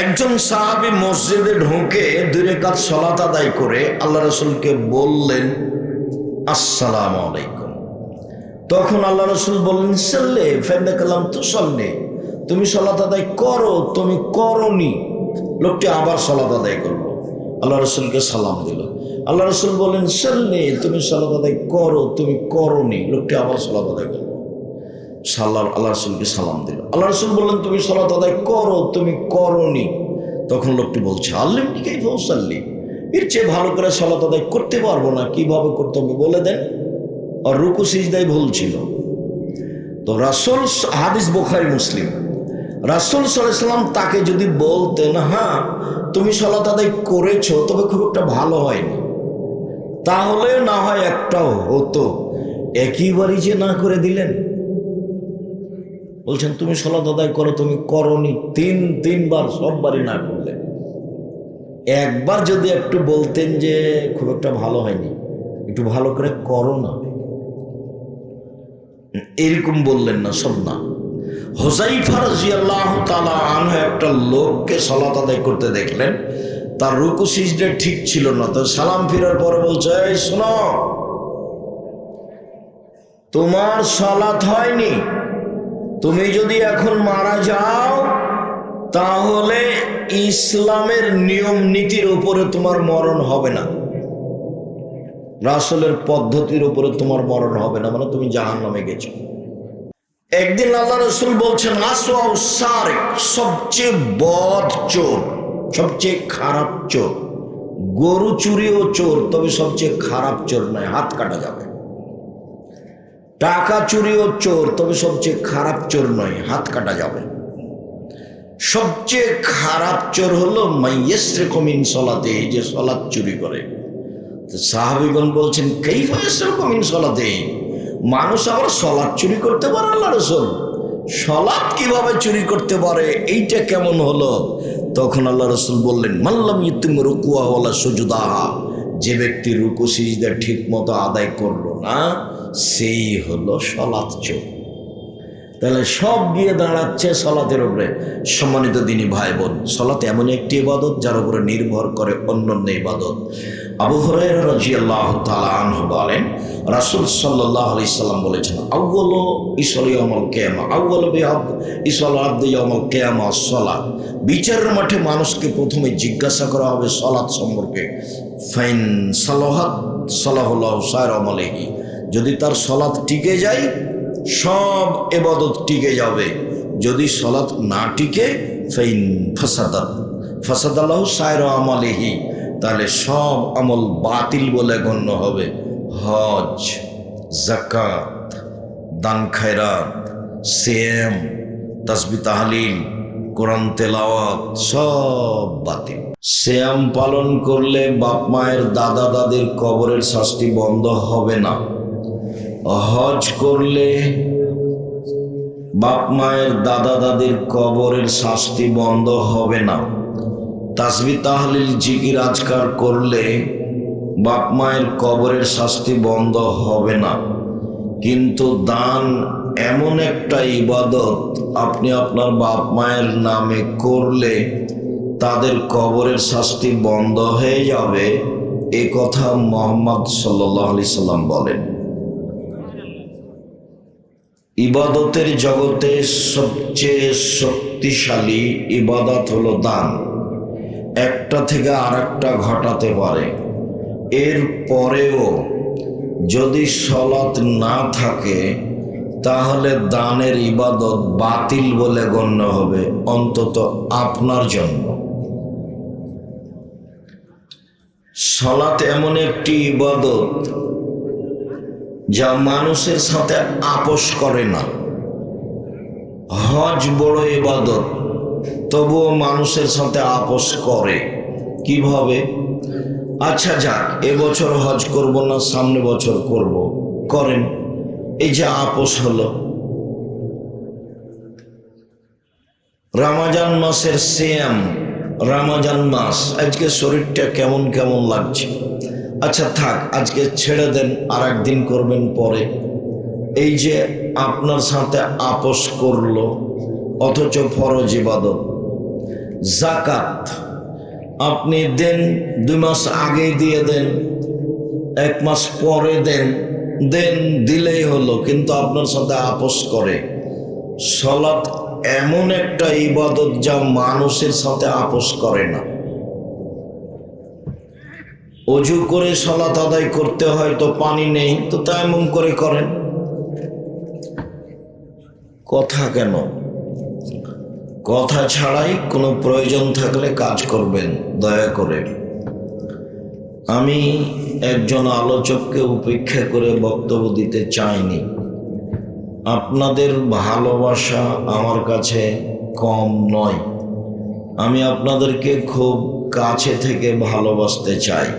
একজন সাহাবী মসজিদে ঢুকে 2 রাকাত সালাত আদায় করে আল্লাহ রাসূলকে বললেন, আসসালামু আলাইকুম। তখন আল্লাহ রাসূল বললেন, সাল্লি ফাইন্নাকা লাম তুসাল্লি, তুমি সালাত আদায় করো, তুমি করনি। লোকটি আবার সালাত আদায় করলো, আল্লাহ রাসূলকে সালাম দিল। আল্লাহ রাসূল বললেন, সাল্লি, তুমি সালাত আদায় করো, তুমি করনি। লোকটি আবার সালাত আদায় করলো, আল্লাহ রাসূলকে সালাম দিল। আল্লাহ রাসূল বললেন, তুমি সালাত আদায় করো, তুমি করনি। তখন লোকটি বলছে, আল্লিমনি কাইফা উসাল্লি, এর চেয়ে ভালো করে সালাত আদায় করতে পারবো না, কিভাবে করতে হবে বলে দেন। আর রুকু সিজদায় ভুল ছিল। তো রাসূল, হাদিস বুখারী মুসলিম, রাসূল সাল্লাল্লাহু আলাইহি ওয়াসাল্লাম তাকে যদি বলতেন, হ্যাঁ তুমি সালাত আদায় করেছো, তবে খুব একটা ভালো হয়নি, তাহলে না হয় একটাও হতো। একইবারই যে না করে দিলেন, বলছেন তুমি সালাত আদায় করো, তুমি করনি। তিনবার, সববারই না করলেন। একবার যদি একটু বলতেন যে খুব একটা ভালো হয়নি, একটু ভালো করে করো না, এরকম বললেন না, সব না। হুযায়ফা রাদিয়াল্লাহু তাআলা আনহু একটা লোককে সালাত আদায় করতে দেখলেন, তার রুকু সিজদা ঠিক ছিল না। তো সালাম ফিরার পরে বলছে, এই শোনো, তোমার সালাত হয়নি, তুমি যদি এখন মারা যাও তাহলে ইসলামের নিয়ম নীতির উপরে তোমার মরণ হবে না, রাসূলের পদ্ধতির উপরে তোমার মরণ হবে না, মানে তুমি জাহান্নামে গেছো। একদিন আল্লাহ রাসূল বলছেন, আসওয়াউ সারিক, সবচেয়ে বদ চোর, সবচেয়ে খারাপ চোর। গরু চুরিও চোর, তবে সবচেয়ে খারাপ চোর নয়, হাত কাটা যাবে। টাকা চুরিও চোর, তবে সবচেয়ে খারাপ চোর নয়, হাত কাটা যাবে। সবচেয়ে খারাপ চোর হলো মাইয়াসরিকু মিন সালাতে, যে সালাত চুরি করে। তো সাহাবীগণ বলছেন, কাইফা ইয়াসরিকু মিন সালাতে, মানুষ আবার সালাত চুরি করতে পারে? আল্লাহ রাসূল, সালাত কিভাবে চুরি করতে পারে, এইটা কেমন হলো? তখন আল্লাহ রাসূল বললেন, মাল্লাম ইউতিম রুকুআ ওয়ালা সুজুদাহা, যে ব্যক্তি রুকু সিজদা ঠিক মতো আদায় করলো না, সেই হলো সালাত চোর। তাহলে সব গিয়ে দাঁড়াচ্ছে সালাতের উপরে। সম্মানিত দিনী ভাই বোন, সালাত এমন একটি ইবাদত যার উপরে নির্ভর করে অন্যান্য ইবাদত। আবু হুরায়রা রাদিয়াল্লাহু তাআলা আনহু বলেন, রাসূল সাল্লাল্লাহু আলাইহি সাল্লাম বলেছেন, আউয়ালু ইসলি ইয়াউমুল কিয়ামা, আউয়ালু ইসলাল আবদি ইয়াউমুল কিয়ামা সালাত। বিচারের মাঠে মানুষকে প্রথমে জিজ্ঞাসা করা হবে সালাত সম্পর্কে। ফাইন সালাহাত সালাহুল্লাহু সাইরা আমালিহি, যদি তার সালাত টিকে যায় সব ইবাদত টিকে যাবে, যদি সালাত না টিকে ফাইন ফাসাদাত ফাসাদাল্লাহু সাইরা আমালিহি, তাহলে সব আমল বাতিল বলে গণ্য হবে। হজ, যাকাত, দান খায়রাত, সিয়াম, তাসবিহ তাহলিল, কোরআন তেলাওয়াত সব বাতিল। সিয়াম পালন করলে বাপ মায়ের দাদা দাদির কবরের শাস্তি বন্ধ হবে না। হজ করলে বাপ মায়ের দাদা দাদির কবরের শাস্তি বন্ধ হবে না। তাসবিহ তাহলিল জিকির আজকার করলে বাপ মায়ের কবরের শাস্তি বন্ধ হবে না। কিন্তু দান এমন একটা ইবাদত, আপনি আপনার বাপ মায়ের নামে করলে তাদের কবরের শাস্তি বন্ধ হয়ে যাবে, এ কথা মুহাম্মদ সাল্লাল্লাহু আলাইহি সাল্লাম বলেন। ইবাদতের জগতে সবচেয়ে শক্তিশালী ইবাদত হলো দান। একটা থেকে আরেকটা ঘটাতে পারে। এর পরেও যদি সালাত না থাকে তাহলে দানের ইবাদত বাতিল বলে গণ্য হবে, অন্তত আপনার জন্য। সালাত এমন একটি ইবাদত যা মানুষের সাথে আপোষ করে না। হজ বড় ইবাদত, তবুও মানুষের সাথে আপোষ করে। কিভাবে? আচ্ছা যাক, এবছর হজ করব না, সামনে বছর করব, করেন। এই যে আপোষ হলো। রমজান মাসের সিয়াম, রমজান মাস, আজকে শরীরটা কেমন কেমন লাগছে, আচ্ছা থাক আজকে ছেড়ে দেন, আর একদিন করবেন পরে। এই যে আপনার সাথে আপোষ করলো, অথচ ফরজ ইবাদত। জাকাত আপনি দেন, 2 মাস আগে দিয়ে দেন, 1 মাস পরে দেন, দিলেই হলো, কিন্তু আপনার সাথে আপোষ করে। সালাত এমন একটা ইবাদত যা মানুষের সাথে আপোষ করে না। অজু করে সালাত আদায় করতে হয়, তো পানি নেই, তো তায়াম্মুম করে করেন। কথা কেন? কথা ছাড়াই কোনো প্রয়োজন থাকলে কাজ করবেন দয়া করে। আমি একজন আলোচককে উপেক্ষা করে বক্তব্য দিতে চাইনি। আপনাদের ভালোবাসা আমার কাছে কম নয়। আমি আপনাদেরকে খুব কাছে থেকে ভালোবাসতে চাই।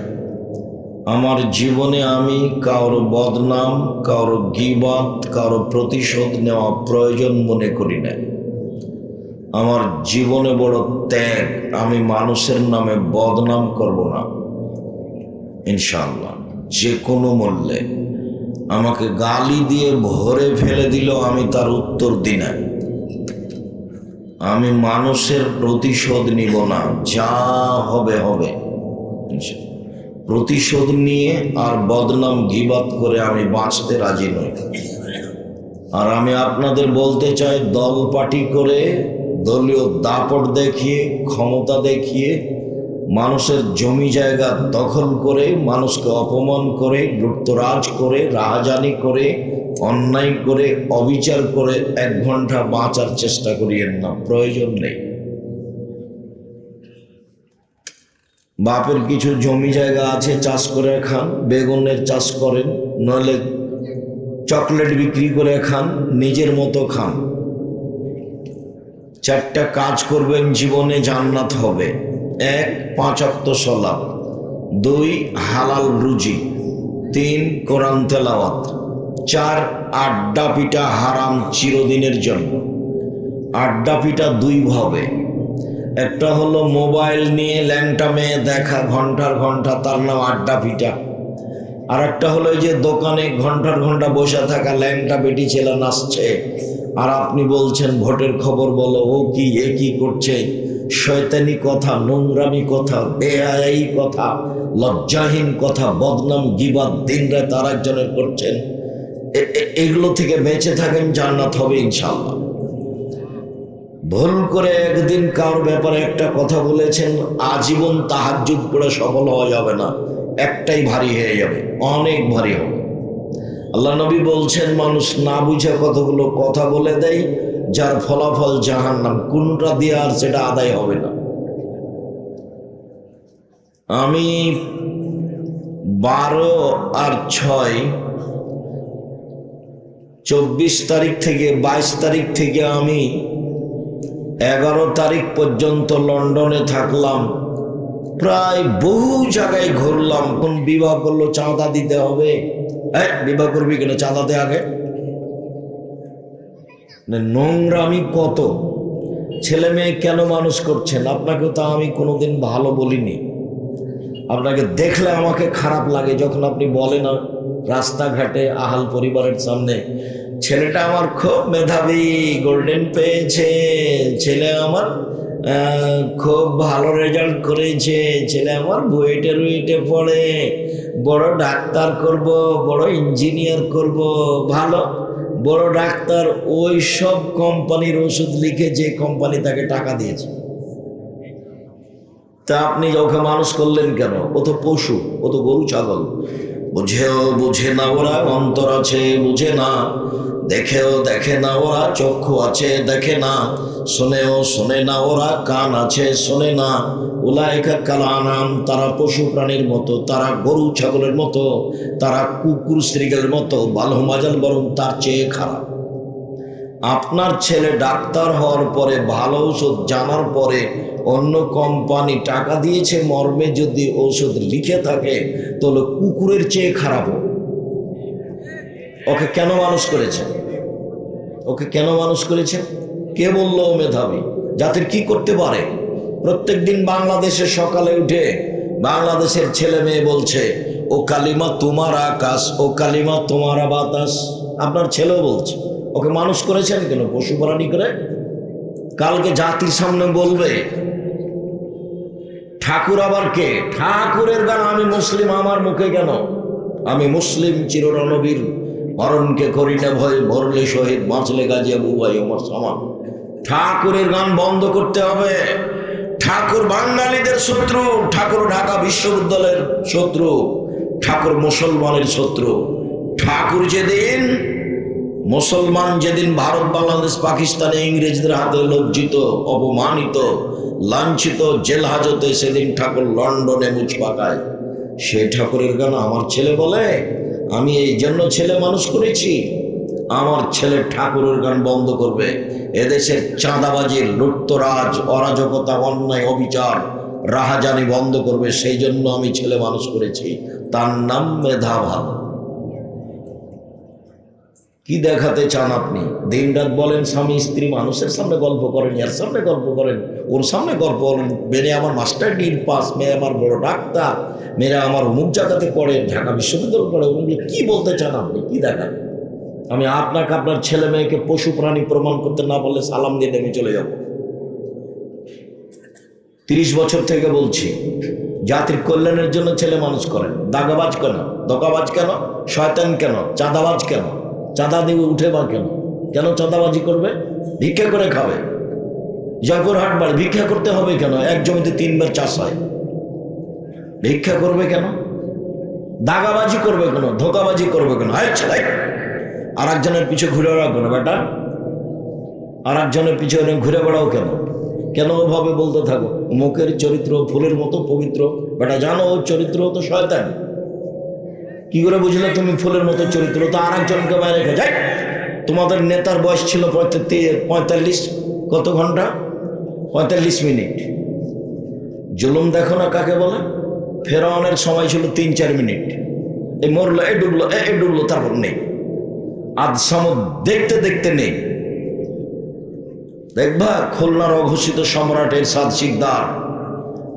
আমার জীবনে আমি কারো বদনাম, কারো গীবত, কারো প্রতিশোধ নেওয়া প্রয়োজন মনে করি না। আমার জীবনে বড় ত্যাগ, আমি মানুষের নামে বদনাম করব না ইনশাআল্লাহ। যে কোনো মূল্যে আমাকে গালি দিয়ে ভরে ফেলে দিল, আমি তার উত্তর দিই না। আমি মানুষের প্রতিশোধ নিব না, যা হবে হবে। প্রতিশোধ নিয়ে আর বদনাম গীবত করে আমি বাঁচতে রাজি নই। আর আমি আপনাদের বলতে চাই, দল পার্টি করে, দলীয় দাপট দেখিয়ে, ক্ষমতা দেখিয়ে, মানুষের জমি জায়গা দখল করে, মানুষকে অপমান করে, লুটতরাজ করে, রাহাজানি করে, অন্যায় করে, অবিচার করে 1 ঘন্টা বাঁচার চেষ্টা করিয়েন না, প্রয়োজন নেই। বাপের কিছু জমি জায়গা আছে, চাষ করে খান, বেগুনের চাষ করেন, নইলে চকলেট বিক্রি করে খান, নিজের মতো খান। 4টা কাজ করবেন, জীবনে জান্নাত হবে। 1 5 ওয়াক্ত সালাত, 2 হালাল রুজি, 3 কোরআন তেলাওয়াত, 4 আড্ডা পিটা হারাম চিরদিনের জন্য। আড্ডা পিটা 2 ভাবে, একটা হলো মোবাইল নিয়ে ল্যাংটা মেয়ে দেখা ঘন্টার ঘন্টা, তার নাম আড্ডা পিটা। আর একটা হলো যে দোকানে ঘন্টার ঘন্টা বসে থাকা ল্যাংটা বেটি ছেলে নাচছে, আর আপনি বলছেন ভোটের খবর বলো, ও কি এ কি করছে। শয়তানি কথা, নোংরামি কথা, বেহায়াই কথা, লজ্জাহীন কথা, বদনাম গীবত দিন রাত আর একজনের করছেন। এগুলো থেকে বেঁচে থাকেন, জান্নাত হবে ইনশাআল্লাহ। ভুল করে একদিন কারোর ব্যাপারে একটা কথা বলেছেন, আজীবন তাহাজ্জুদ পড়ে সফল হওয়া যাবে না, একটাই ভারী হয়ে যাবে, অনেক ভারী হবে। আল্লাহ নবী বলছেন, মানুষ না বুঝে কতগুলো কথা বলে দেয়, যার ফলাফল জাহান্নাম, কোনটা দিয়ে আর সেটা আদায় হবে না। আমি 12 আর 6 24 তারিখ থেকে 22 তারিখ থেকে আমি 11 তারিখ পর্যন্ত লন্ডনে থাকলাম। প্রায় বহু জায়গায় ঘুরলাম। কোন বিবাহ করলো চাঁদা দিতে হবে, বিবাহ করবি কেন, চাঁদা দে আগে। নোংরামি কত, ছেলে মেয়ে কেন মানুষ করছেন? আপনাকে তো আমি কোনোদিন ভালো বলিনি। আপনাকে দেখলে আমাকে খারাপ লাগে যখন আপনি বলেন রাস্তাঘাটে আহাল পরিবারের সামনে, ছেলেটা আমার খুব মেধাবী, গোল্ডেন পেয়েছে, ছেলে আমার খুব ভালো রেজাল্ট করেছে, ছেলে আমার বুয়েটে পড়ে, বড় ডাক্তার করব, বড় ইঞ্জিনিয়ার করব। ভালো, বড় ডাক্তার ওই সব কোম্পানির ওষুধ লিখে যে কোম্পানি তাকে টাকা দিয়েছে। তা আপনি ওকে মানুষ করলেন কেন? ও তো পশু, ও তো গরু ছাগল। বুঝে না ওরা, অন্তর আছে বুঝে না, দেখেও দেখে না ওরা, চক্ষু আছে দেখে না, শোনে না ওরা, কান আছে শোনে না। উলাইকা কাল আনাম, তারা পশু প্রাণীর মতো, তারা গরু ছাগলের মতো, তারা কুকুর শ্রীগেলের মতো, বালহুম আযাল, বরং তার চেয়ে খারাপ। আপনার ছেলে ডাক্তার হওয়ার পরে, ভালো ওষুধ জানার পরে, অন্য কোম্পানি টাকা দিয়েছে মর্মে যদি ঔষধ লিখে থাকে, তাহলে কুকুরের চেয়ে খারাপ। ওকে কেন মানুষ করেছে? ওকে কেন মানুষ করেছে? কে বললো ও মেধাবী? জাতির কি করতে পারে? প্রত্যেক দিন বাংলাদেশে সকালে উঠে বাংলাদেশের ছেলে মেয়ে বলছে, ও কালিমা তোমার আকাশ, ও কালিমা তোমার বাতাস। আপনার ছেলেও বলছে। ওকে মানুষ করেছেন কেন? পশু প্রাণী করে। কালকে জাতির সামনে বলবে ঠাকুর আবার কে? ঠাকুরের গান আমি মুসলিম আমার মুখে কেন? আমি মুসলিম চিররণবীর, মরণকে করি না ভয়, মরলে শহীদ বাঁচলে গাজী আবু ভাই ওমর সামান। ঠাকুরের গান বন্ধ করতে হবে। ঠাকুর বাঙালিদের শত্রু, ঠাকুর ঢাকা বিশ্ববিদ্যালয়ের শত্রু, ঠাকুর মুসলমানের শত্রু। ঠাকুর যেদিন মুসলমান যেদিন ভারত বাংলাদেশ পাকিস্তানে ইংরেজদের হাতে লজ্জিত, অপমানিত, লাঞ্ছিত, জেল হাজতে, সেদিন ঠাকুর লন্ডনে মুচ পাকায়। সেই ঠাকুরের গান আমার ছেলে বলে আমি এই জন্য ছেলে মানুষ করেছি, আমার ছেলে ঠাকুরের গান বন্ধ করবে। এদেশের চাঁদাবাজির, লুটতরাজ, অরাজকতা, অন্যায়, অবিচার, রাহাজানি বন্ধ করবে, সেই জন্য আমি ছেলে মানুষ করেছি। তার নাম মেধাভাব। কি দেখাতে চান আপনি? দিন রাত বলেন স্বামী স্ত্রী, মানুষের সামনে গল্প করেন, এর সামনে গল্প করেন, ওর সামনে গল্প করেন। মেয়ে আমার মাস্টার ডিগ্রি পাস, মেয়ে আমার বড় ডাক্তার, মেয়েরা আমার অমুক জায়গাতে পড়ে, ঢাকা বিশ্ববিদ্যালয় পড়ে। ওগুলো কি বলতে চান আপনি? কি দেখান? আমি আপনাকে আপনার ছেলে মেয়েকে পশু প্রাণী প্রমাণ করতে না বললে সালাম দিয়ে নেমে চলে যাব। 30 বছর থেকে বলছি, জাতির কল্যাণের জন্য ছেলে মানুষ করেন। দাগাবাজ কেন? দগাবাজ কেন? শয়তান কেন? চাঁদাবাজ কেন? চাঁদা দিয়ে উঠে বা কেন? কেন চাঁদাবাজি করবে? ভিক্ষা করে খাবে। জয়পুরহাট বাড়ি ভিক্ষা করতে হবে কেন? এক জমিতে 3 বার চাষ হয়, ভিক্ষা করবে কেন? দাগাবাজি করবে কেন? ধোকাবাজি করবে কেন? আর একজনের পিছু ঘুরে বেড়াও কেন বেটা? আর একজনের পিছনে ঘুরে বেড়াও কেন? কেন ওভাবে বলতে থাকো? মুখের চরিত্র ফুলের মতো পবিত্র, বেটা জানো ওর চরিত্র তো শয়তান। কি করে বুঝলে তুমি ফুলের মতো চরিত্র? তো আর একজনকে বাইরে রেখে যাই। তোমাদের নেতার বয়স ছিল 45, কত ঘন্টা? 45 মিনিট। জুলুম দেখো না কাকে বলে? ফেরাউনের সময় ছিল 3-4 মিনিট। এই মরলো, এ ডুবলো, এ ডুবলো, তারপর নেই। আজ সমুদ্র দেখতে দেখতে নেই। দেখবা খুলনার অঘোষিত সম্রাট এরশাদ শিকদার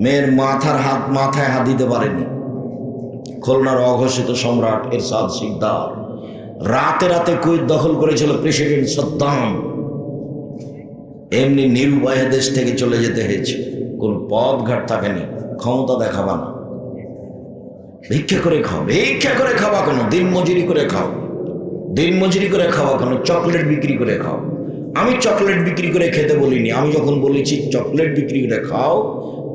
মেয়ের মাথায় হাত দিতে পারেনি। খুলনার অঘোষিত সম্রাট এরশাদ শিকদার রাতে রাতে কুয়েত দখল করেছিল প্রেসিডেন্ট সাদ্দাম। এমনি নিরুপায় দেশ থেকে চলে যেতে হয়েছে, কোন পথ ঘাট থাকেনি। ক্ষমতা দেখাবা না, ভিক্ষা করে খাও। ভিক্ষা করে খাওয়া কেন? দিন মজুরি করে খাও। দিন মজুরি করে খাওয়া কেন? চকলেট বিক্রি করে খাও। আমি চকলেট বিক্রি করে খেতে বলিনি। আমি যখন বলেছি চকলেট বিক্রি করে খাও,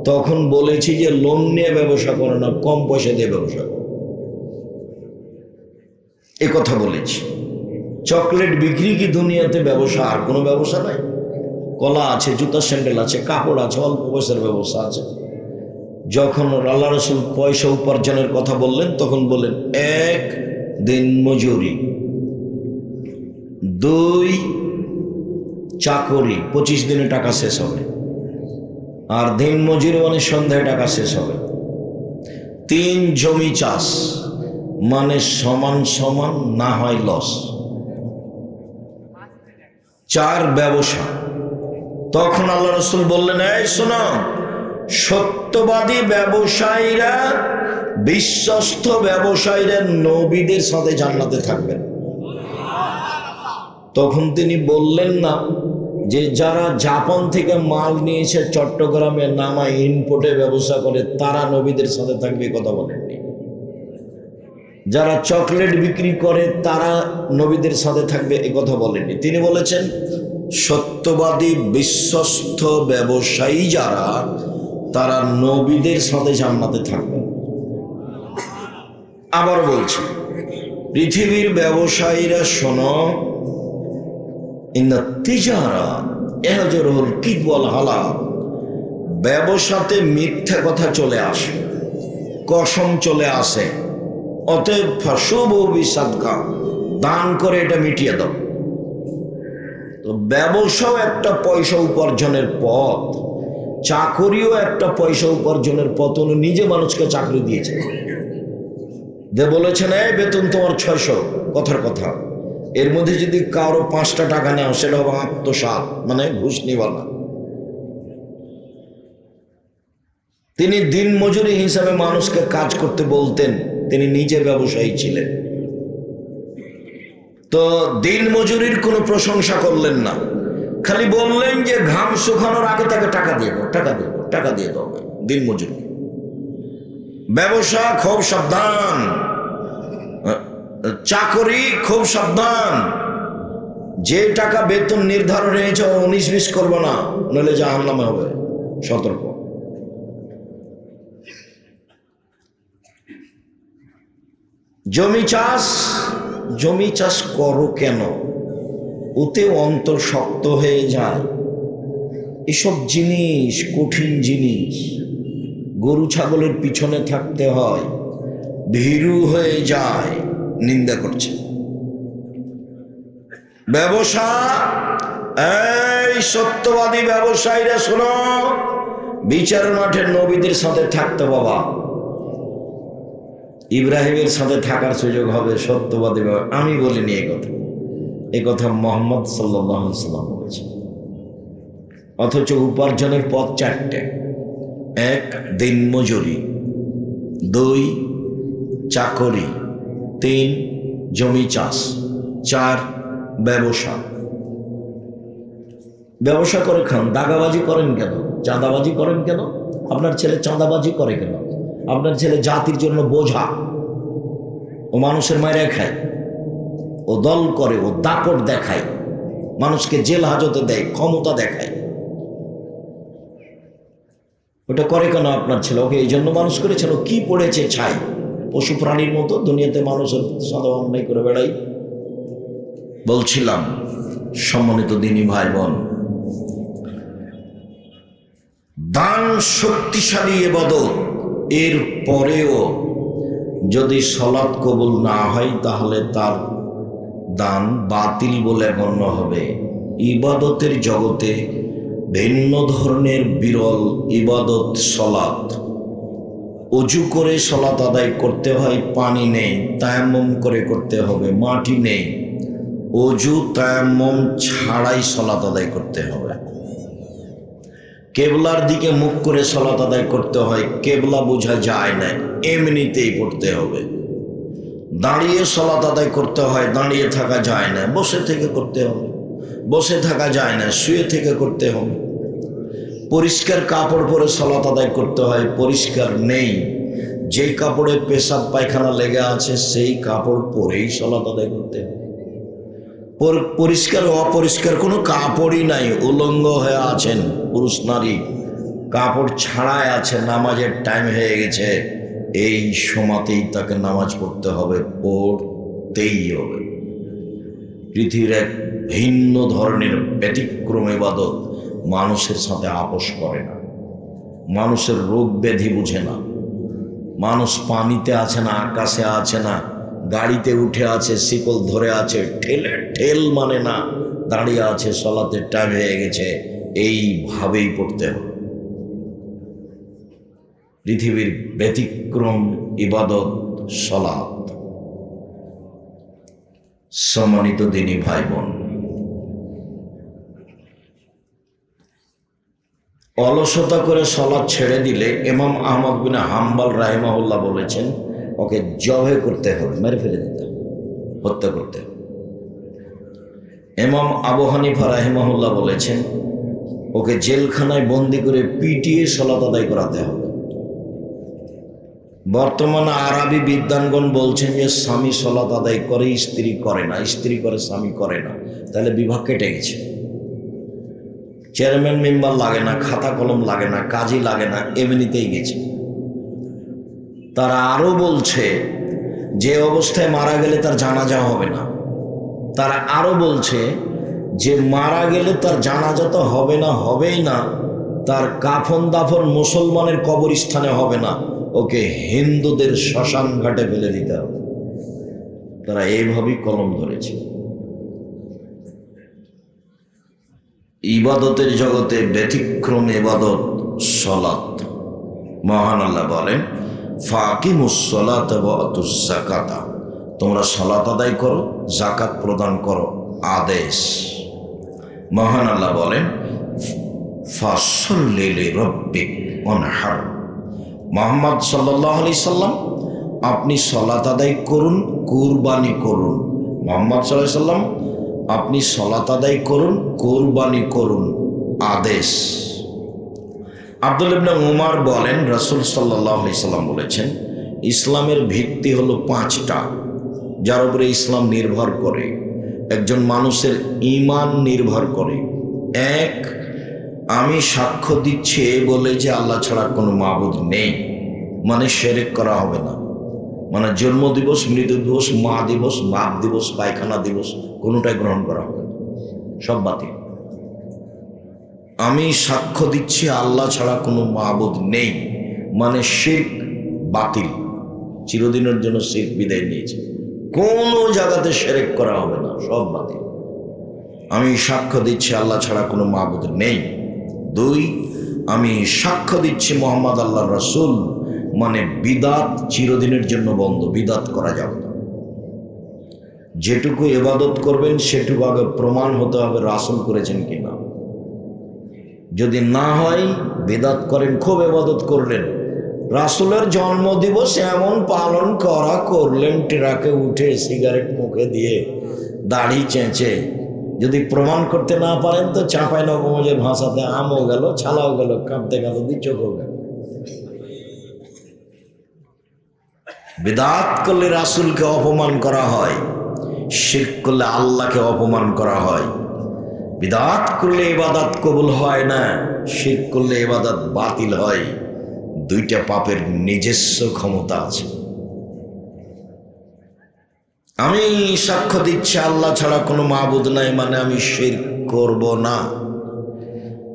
তখন বলেছি যে লোন নিয়ে ব্যবসা করো না, কম পয়সা দিয়ে ব্যবসা করো, এ কথা বলেছি। চকলেট বিক্রি কি দুনিয়াতে ব্যবসা? আর কোনো ব্যবসা নাই? কলা আছে, জুতা স্যান্ডেল আছে, কাপড় আছে, অল্প পয়সার ব্যবসা আছে। যখন আল্লাহ রসুল পয়সা উপার্জনের কথা বললেন, তখন বললেন 1 দিন মজুরি, 2 চাকরি, 25 দিনে টাকা শেষ হবে। আর দিন মজুরি মানে সন্ধ্যায় টাকা শেষ হবে। 3 জমি চাষ মানে সমান সমান না হয় লস। 4 ব্যবসা। তখন আল্লাহ রসুল বললেন, এই শোনো, সত্যবাদী ব্যবসায়ীরা, বিশ্বস্ত ব্যবসায়ীরা নবীদের সাথে জান্নাতে থাকবেন। তখন তিনি বললেন না যে যারা জাপান থেকে মাল নিয়েছে চট্টগ্রামে নামায় ইনপোর্টে ব্যবসা করে তারা নবীদের সাথে থাকবে, কথা বলেননি। যারা চকলেট বিক্রি করে তারা নবীদের সাথে থাকবে, এ কথা বলেননি। তিনি বলেছেন সত্যবাদী বিশ্বস্ত ব্যবসায়ী যারা, তারা নবীদের সাথে জান্নাতে থাকবে। আবার বলছি, পৃথিবীর ব্যবসায়ীরা শোনো, ইন্না তিজারা এহজরুল কিযব ওয়াল হালাল, ব্যবসাতে মিথ্যা কথা চলে আসে, কসম চলে আসে। অতএব ফাশুবু বিসাদকা, দান করে এটা মিটিয়ে দাও। তো ব্যবসাও একটা পয়সা উপার্জনের পথ, চাকরিও একটা পয়সা উপার্জনের পথ। উনি নিজে মানুষকে চাকরি দিয়েছে, যে বলেছেন এই বেতন তোমার 600, কথার কথা। এর মধ্যে যদি কারো 5টা টাকা নেও, সেটা হবে আত্মসাৎ, মানে ঘুষ নিবা না। তিনি দিন মজুরি হিসাবে মানুষকে কাজ করতে বলতেন, তিনি নিজে ব্যবসায়ী ছিলেন। তো দিন মজুরির কোনো প্রশংসা করলেন না, খালি বললেন যে ঘাম শুকানোর আগে তাকে টাকা দিয়ে দাও, টাকা দিয়ে দাও, টাকা দিয়ে দাও, দিন মজুরি। ব্যবসা খুব সাবধান, চাকরি খুব সাবধান, যে টাকা বেতন নির্ধারণ হয়েছে 19-20 করবো না, নইলে জাহান্নামে হবে, সতর্ক। জমি চাষ করো কেন? ওতে অন্তর শক্ত হয়ে যায়। এসব জিনিস কঠিন জিনিস, গরু ছাগলের পিছনে থাকতে হয়, ভীরু হয়ে যায়। নিন্দা করছে। ব্যবসা, এই সত্যবাদী ব্যবসায়ীরা শোনো, বিচারের মাঠে নবীদের সাথে থাকতে বাবা, ইব্রাহিমের সাথে থাকার সুযোগ হবে সত্যবাদী। আমি বলিনি এ কথা মুহাম্মদ সাল্লাল্লাহু আলাইহি ওয়াসাল্লাম বলেছেন। অথচ উপার্জনের পথ 4টে: 1 দিনমজুরি, 2 চাকরি, 3 জমি চাষ, 4 ব্যবসা। ব্যবসা করে খান, দাগাবাজি করেন কেন? চাঁদাবাজি করেন কেন? আপনার ছেলে চাঁদাবাজি করে কেন? আপনার ছেলে জাতির জন্য বোঝা, ও মানুষের মায়েরা খায়, ও দল করে, ও দাপট দেখায়, মানুষকে জেল হাজতে দেয়, ক্ষমতা দেখায়। ওটা করে কেন আপনার ছেলে? ওকে এই জন্য মানুষ করেছেন? ও কি পড়েছে ছাই? পশু প্রাণীর মতো দুনিয়াতে মানুষের সাদা অন্যায় করে বেড়াই। বলছিলাম সম্মানিত দিনী ভাই বোন, দান শক্তিশালী ইবাদত, এর পরেও যদি সালাত কবুল না হয় তাহলে তার দান বাতিল বলে গণ্য হবে। ইবাদতের জগতে ভিন্ন ধরনের বিরল ইবাদত সালাত। অজু করে সালাত আদায় করতে হয়, পানি নেই, তায়াম্মুম করে করতে হবে, মাটি নেই, অজু তায়াম্মুম ছাড়াই সালাত আদায় করতে হবে। কেবলার দিকে মুখ করে সালাত আদায় করতে হয়, কেবলা বোঝা যায় না, এমনিতেই পড়তে হবে। দাঁড়িয়ে সালাত আদায় করতে হয়, দাঁড়িয়ে থাকা যায় না, বসে থেকে করতে হবে, বসে থাকা যায় না, শুয়ে থেকে করতে হবে। পরিষ্কার কাপড় পরে সালাত আদায় করতে হয়, পরিষ্কার নেই, যেই কাপড়ে পেশাব পায়খানা লেগে আছে সেই কাপড় পরেই সালাত আদায় করতে হবে। পরিষ্কার অপরিষ্কার কোনো কাপড়ই নাই, উলঙ্গ হয়ে আছেন পুরুষ নারী, কাপড় ছাড়াই আছে, নামাজের টাইম হয়ে গেছে, এই সময়তেই তাকে নামাজ পড়তে হবে, পড়তেই হবে। পৃথিবীর এক ভিন্ন ধরনের ব্যতিক্রম ইবাদত, মানুষের সাথে আপোষ করে না, মানুষের রোগ ব্যাধি বুঝে না। মানুষ পানিতে আছে না, আকাশে আছে না, গাড়িতে উঠে আছে, শিকল ধরে আছে, ঠেল মানে না, দাঁড়িয়ে আছে, সালাতের টাইম হয়ে গেছে, এইভাবেই পড়তে হবে। পৃথিবীর ব্যতিক্রম ইবাদত সালাত। সম্মানিত দিনী ভাই বোন, অলসতা করে সালাত ছেড়ে দিলে ইমাম আহমদ বিন হাম্বল রাহিমাহুল্লাহ বলেছেন ওকে জবে করতে হবে, মেরে ফেলে দিতে হবে, হত্যা করতে হবে। ইমাম আবু হানিফা রাহিমাহুল্লাহ বলেছেন ওকে জেলখানায় বন্দি করে পিটিয়ে সালাত আদায় করাতে হবে। বর্তমানে আরবি বিদ্বানগণ বলছেন যে স্বামী সালাত আদায় করে, স্ত্রী করে না, স্ত্রী করে স্বামী করে না, তাহলে বিভাগ কেটে গেছে। চেয়ারম্যান মেম্বার লাগে না, খাতা কলম লাগে না, কাজী লাগে না, এমনিতেই গেছে। তারা আরো বলছে যে অবস্থায় মারা গেলে তার জানাজা হবে না। তারা আরো বলছে যে মারা গেলে তার জানাজা তো হবে না, হবেই না, তার কাফন দাফন মুসলমানের কবরস্থানে হবে না, ওকে হিন্দুদের শ্মশান ঘাটে ফেলে দিতে হবে। তারা এইভাবেই কলম ধরেছে। ইবাদতের জগতে ব্যতিক্রম ইবাদত সালাত। মহান আল্লাহ বলেন ফাকিমুস সালাতা ওয়া আতুজ যাকাতা, তোমরা সালাত আদায় করো, যাকাত প্রদান করো, আদেশ। মহান আল্লাহ বলেন ফাসাল্লি লিরাব্বিক ওয়ানহার, মুহাম্মদ সাল্লাল্লাহু আলাইহি সাল্লাম আপনি সালাত আদায় করুন, কুরবানি করুন। মুহাম্মদ সাল্লাল্লাহু আলাইহি সাল্লাম আপনি সালাত আদায় করুন, কোরবানি করুন, আদেশ। আব্দুল্লাহ ইবনে উমর বলেন, রাসূল সাল্লাল্লাহু আলাইহি সাল্লাম বলেছেন, ইসলামের ভিত্তি হলো 5টা, যার উপরে ইসলাম নির্ভর করে, একজন মানুষের ঈমান নির্ভর করে। 1, আমি সাক্ষ্য দিচ্ছি বলে যে আল্লাহ ছাড়া কোনো মাবুদ নেই, মানে শিরক করা হবে না, মানে জন্ম দিবস, মৃত্যু দিবস, মা দিবস, বাপ দিবস, পায়খানা দিবস কোনোটাই গ্রহণ করা হবে না, সব বাতিল। আমি সাক্ষ্য দিচ্ছি আল্লাহ ছাড়া কোনো মাবুদ নেই, মানে শিরক বাতিল, চিরদিনের জন্য শিরক বিদায় নিয়েছে, কোনো জায়গাতে শিরক করা হবে না, সব বাতিল। আমি সাক্ষ্য দিচ্ছি আল্লাহ ছাড়া কোনো মাবুদ নেই। 2, আমি সাক্ষ্য দিচ্ছি মুহাম্মদ আল্লাহর রাসূল, মানে বিদাত চিরদিনের জন্য বন্ধ, বিদাত করা যাবে না। যেটুকু ইবাদত করবেন সেটুকু আগে প্রমাণ হতে হবে রাসূল করেছেন কিনা। যদি না হয় বিদাত করেন, খুব ইবাদত করলেন, রাসূলের জন্মদিবস এমন পালন করলেন, ট্রাকে উঠে সিগারেট মুখে দিয়ে দাড়ি চেঁচে, যদি প্রমাণ করতে না পারেন তো চাঁপাইনবাবগঞ্জের ভাষাতে আমও গেল, ছালাও গেল, কাঁদতে কাঁদতে চোখও গেল। বিদআত করলে রাসূলকে অপমান করা হয়, শিরক করলে আল্লাহকে অপমান করা হয়। বিদআত করলে ইবাদত কবুল হয় না, শিরক করলে ইবাদত বাতিল হয়। 2টা পাপের নিজস্ব ক্ষমতা আছে। আমি সাক্ষ্য দিচ্ছি আল্লাহ ছাড়া কোনো মাবুদ নাই, মানে আমি শিরক করব না।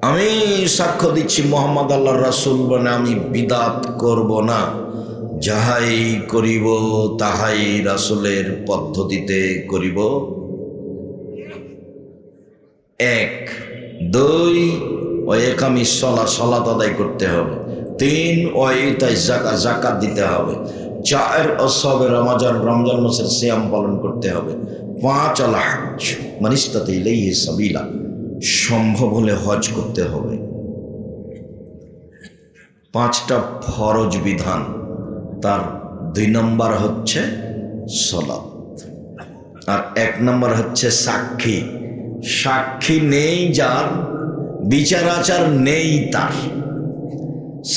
আমি সাক্ষ্য দিচ্ছি মুহাম্মদ আল্লাহর রাসূল, মানে আমি বিদআত করব না। যাহাই করিব তাহাই রাসূলের পদ্ধতিতে করিব। 1, 2, ওয়াইকামি সালাত আদায় করতে হবে। 3, ওয়াইতাই যাকাত দিতে হবে। 4, অসবে রমজান মাসের সিয়াম পালন করতে হবে। 5, আল হজ মান ইসতাতা ইলাইহি সাবিলা, সম্ভব হলে হজ করতে হবে। 5টা ফরজ বিধান, তার 2 নম্বর হচ্ছে সালাত, আর 1 নম্বর হচ্ছে সাক্ষী। সাক্ষী নেই যার, বিচার আচার নেই তার,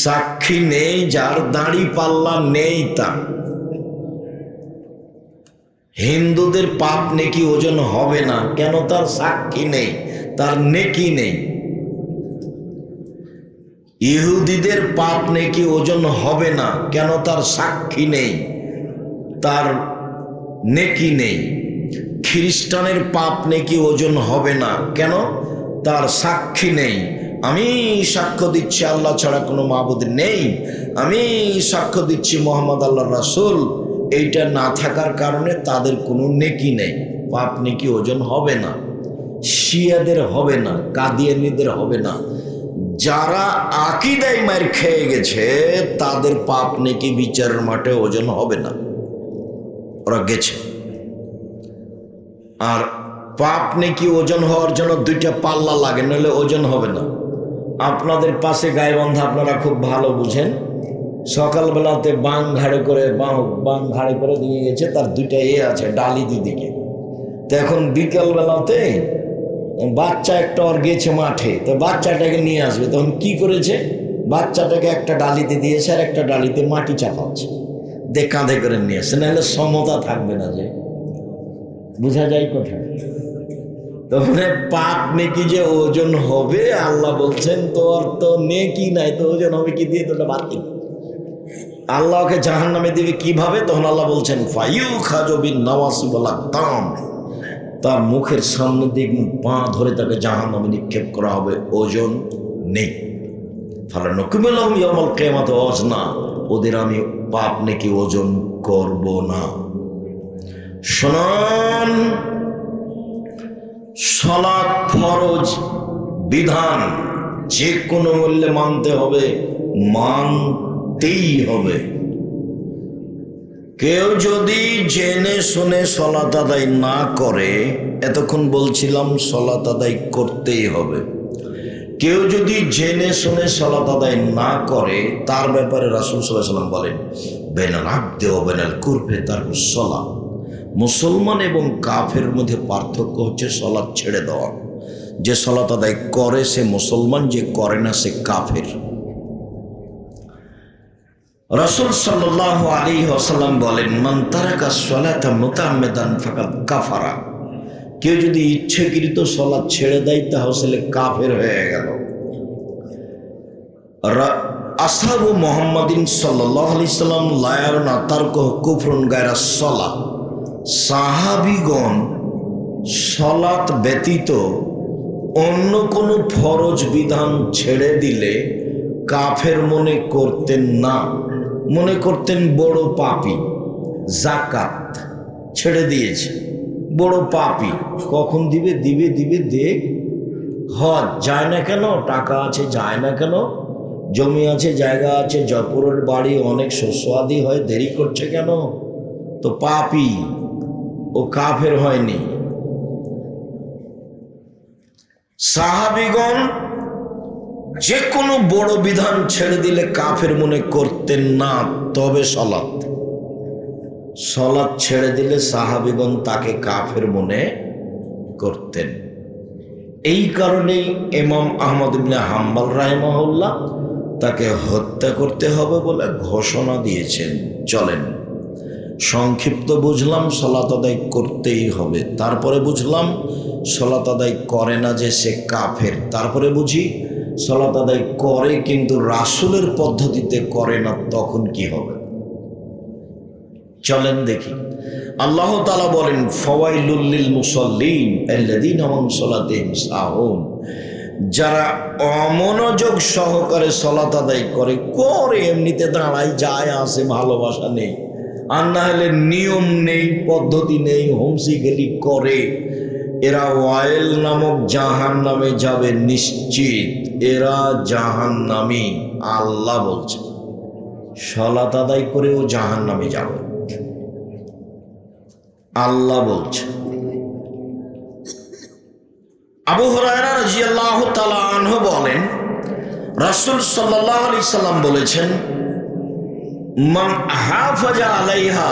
সাক্ষী নেই যার, দাড়ি পাল্লা নেই তার। হিন্দুদের পাপ নেকি ওজন হবে না, কেন? তার সাক্ষী নেই, তার নেকি নেই। ইহুদিদের পাপ নেকি ওজন হবে না, কেন? তার সাক্ষী নেই, তার নেকি নেই। খ্রিস্টানের পাপ নেকি ওজন হবে না, কেন? তার সাক্ষী নেই। আমি সাক্ষ্য দিচ্ছি আল্লাহ ছাড়া কোনো মাবুদ নেই, আমি সাক্ষ্য দিচ্ছি মুহাম্মদ আল্লাহর রাসূল, এইটা না থাকার কারণে তাদের কোনো নেকি নেই, পাপ নেকি ওজন হবে না। শিয়াদের হবে না, কাদিয়ানীদের হবে না। যারা আকীদায় মার খেয়ে গেছে তাদের পাপ নেকি বিচারের মাঠে ওজন হবে না, ওরা গেছে। আর পাপ নেকি ওজন হওয়ার জন্য 2টা পাল্লা লাগে, নাহলে ওজন হবে না। আপনাদের পাশে গাইবান্ধা আপনারা খুব ভালো বুঝেন, সকালবেলাতে বাং ঘাড়ে করে দিয়ে গেছে, তার 2টা আছে ডালি দিদিকে। তো এখন বিকেলবেলাতে বাচ্চা একটা ওর গেছে মাঠে, তো বাচ্চাটাকে নিয়ে আসবে, তখন কি করেছে, বাচ্চাটাকে একটা ডালিতে দিয়েছে আর একটা ডালিতে মাটি চাপাচ্ছে, কাঁধে করে নিয়ে আসছে, নাহলে সমতা থাকবে না। যে বোঝা যায় কোথায়? তখন পাপ নেকি যে ওজন হবে, আল্লাহ বলছেন তোর তো নেকি নাই, তো ওজন হবে কি দিয়ে? তোটা বাতিল। আল্লাহকে জাহান্নামে দিবে কিভাবে? তখন আল্লাহ বলছেন ফায়ুখাযু বিন নাওয়াসি ওয়াল আকতাম, তার মুখের সামনে দিক পা ধরে তাকে জাহান্নামে নিক্ষেপ করা হবে, ওজন নেই। ফালানুকিমু লাহুম ইয়াওমাল কিয়ামাতি ওয়াজনা, ওদের আমি পাপ নেকি ওজন করব না। শুনুন, সালাত ফরজ বিধান, যে কোনো মূল্যে মানতে হবে, মানতেই হবে। কেউ যদি জেনে শুনে সালাত আদায় না করে, এতক্ষণ বলছিলাম সালাত আদায় করতেই হবে। কেউ যদি জেনে শুনে সালাত আদায় না করে, তার ব্যাপারে রাসূল সাল্লাল্লাহু আলাইহি ওয়াসাল্লাম বলেন বেনাল আবদি ওয়া বেনাল কুরবে তারকুস সালাত, মুসলমান এবং কাফের মধ্যে পার্থক্য হচ্ছে সালাত ছেড়ে দেওয়া। যে সালাত আদায় করে সে মুসলমান, যে করে না সে কাফের। রাসূল সাল্লাল্লাহু আলাইহি ওয়াসাল্লাম বলেন, মান তারাকা সালাতা মুতাআম্মিদান ফাকাদ কাফারা। কেউ যদি ইচ্ছাকৃত সালাত ছেড়ে দেয় তাহলে কাফের হয়ে গেল। আসহাবু মুহাম্মাদিন সাল্লাল্লাহু আলাইহি সাল্লাম লা ইয়ারুনা তারকুহু কুফরুন গায়রা সালাত। সাহাবীগণ সালাত ব্যতীত অন্য কোনো ফরজ বিধান ছেড়ে দিলে কাফের মনে করতেন না, মনে করতেন বড় পাপী। যাকাত ছেড়ে দিয়েছে, বড় পাপী, কখন দিবে দিবে দিবে দেখ। হজ যায় না কেন, টাকা আছে যায় না কেন, জমি আছে জায়গা আছে, জয়পুরের বাড়ি, অনেক শস্য আদি হয়, দেরি করছে কেন, তো পাপী, ও কাফের হয়নি। সাহাবীগণ যে কোনো বড় বিধান ছেড়ে দিলে কাফের মনে করতেন না। তবে সালাত ছেড়ে দিলে সাহাবীগণ তাকে কাফের মনে করতেন। এই কারণেই ইমাম আহমদ ইবনে হাম্বল রাহিমাহুল্লাহ তাকে হত্যা করতে হবে বলে ঘোষণা দিয়েছেন। চলেন, সংক্ষিপ্ত বুঝলাম সালাত আদায় করতেই হবে, তারপরে বুঝলাম সালাত আদায় করে না যে সে কাফের, তারপরে বুঝি সালাত আদায় করে কিন্তু রাসূলের পদ্ধতিতে করে না, তখন কি হবে। চলেন দেখি। আল্লাহ তাআলা বলেন, ফাওয়াইলুল লিল মুসাল্লিন আল্লাযীনা হুম সালাতিহিম সাহুন। যারা অমনোযোগ সহকারে সালাত আদায় করে, এমনিতে দাঁড়ায় যায় আসে, ভালোবাসা নেই, আর না হলে নিয়ম নেই, পদ্ধতি নেই, হোমসি গেলি করে, এরা ওয়াইল নামক জাহান্নামে যাবে নিশ্চিত। এরা জাহান্নামী, আল্লাহ বলছে। সালাত আদায় করেও জাহান্নামে যাবে, আল্লাহ বলছে। আবু হুরায়রা রাদিয়াল্লাহু তাআলা আনহু বলেন, রাসূল সাল্লাল্লাহু আলাইহি সাল্লাম বলেছেন, মান হাফাজা আলাইহা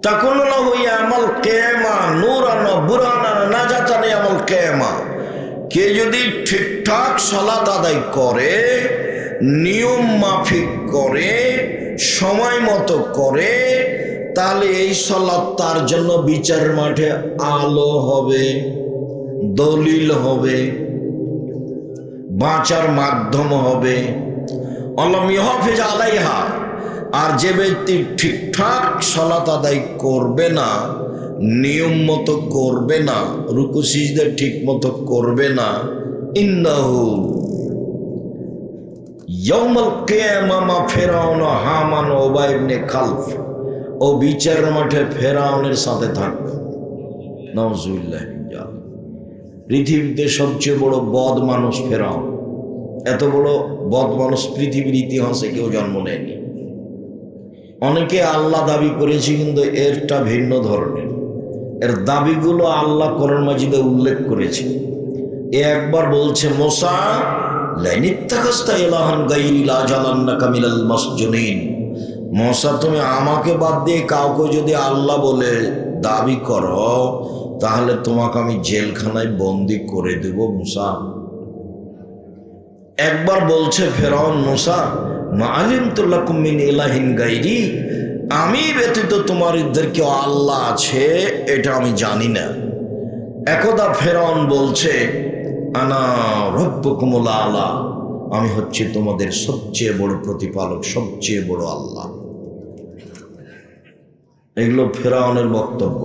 তাকুনু লাহু ইয়াউমাল কিয়ামা নূরান ওয়া বুরহানান নাজাতান ইয়াউমাল কিয়ামা। কে যদি ঠিকঠাক সালাত আদায় করে, নিয়ম মাফিক করে, সময় মতো করে, তাহলে এই সালাত তার জন্য বিচারের মাঠে আলো হবে, দলিল হবে, বাঁচার মাধ্যম হবে। আল্লাহ ইহাফিজ আলাইহা। আর যে ব্যক্তি ঠিকঠাক সালাত আদায় করবে না, নিয়ম মতো করবে না, রুকু সিজদা ঠিক মতো করবে না, ইন্নাহু ইয়াউমাল কিয়ামা মা ফিরআউন ওয়া হামান ওয়া উবাই ইবনে খালফ। ও বিচারের মাঠে ফেরাউনের সাথে থাকবে। নাউজুবিল্লাহ। পৃথিবীতে সবচেয়ে বড় বদ মানুষ ফেরাউন। এত বড় বদ মানুষ পৃথিবীর ইতিহাসে কেউ জন্ম নেয়নি। অনেকে আল্লাহ দাবি করেছে, কিন্তু এরটা ভিন্ন ধরনের। এর দাবিগুলো আল্লাহ কোরআন মাজিদে উল্লেখ করেছে। এ একবার বলছে, মুসা লাইনিত্তাখাযতা ইলাহান গায়রি লাজালান্নাকা মিনাল মাসজুনিন। মুসা, তুমি আমাকে বাদ দিয়ে কাউকে যদি আল্লাহ বলে দাবি করো, তাহলে তোমাকে আমি জেলখানায় বন্দি করে দেব মুসা। একবার বলছে ফেরাউন, মুসা মা আলিমতু লাকুম মিন ইলাহিন গায়রি, আমি ব্যতীত তোমাদের কেউ আল্লাহ আছে এটা আমি জানি না। একদা ফেরাউন বলছে, আনা রব্বুকুমুল আলা, আমি হচ্ছে তোমাদের সবচেয়ে বড় প্রতিপালক, সবচেয়ে বড় আল্লাহ। এগুলো ফেরাউনের বক্তব্য।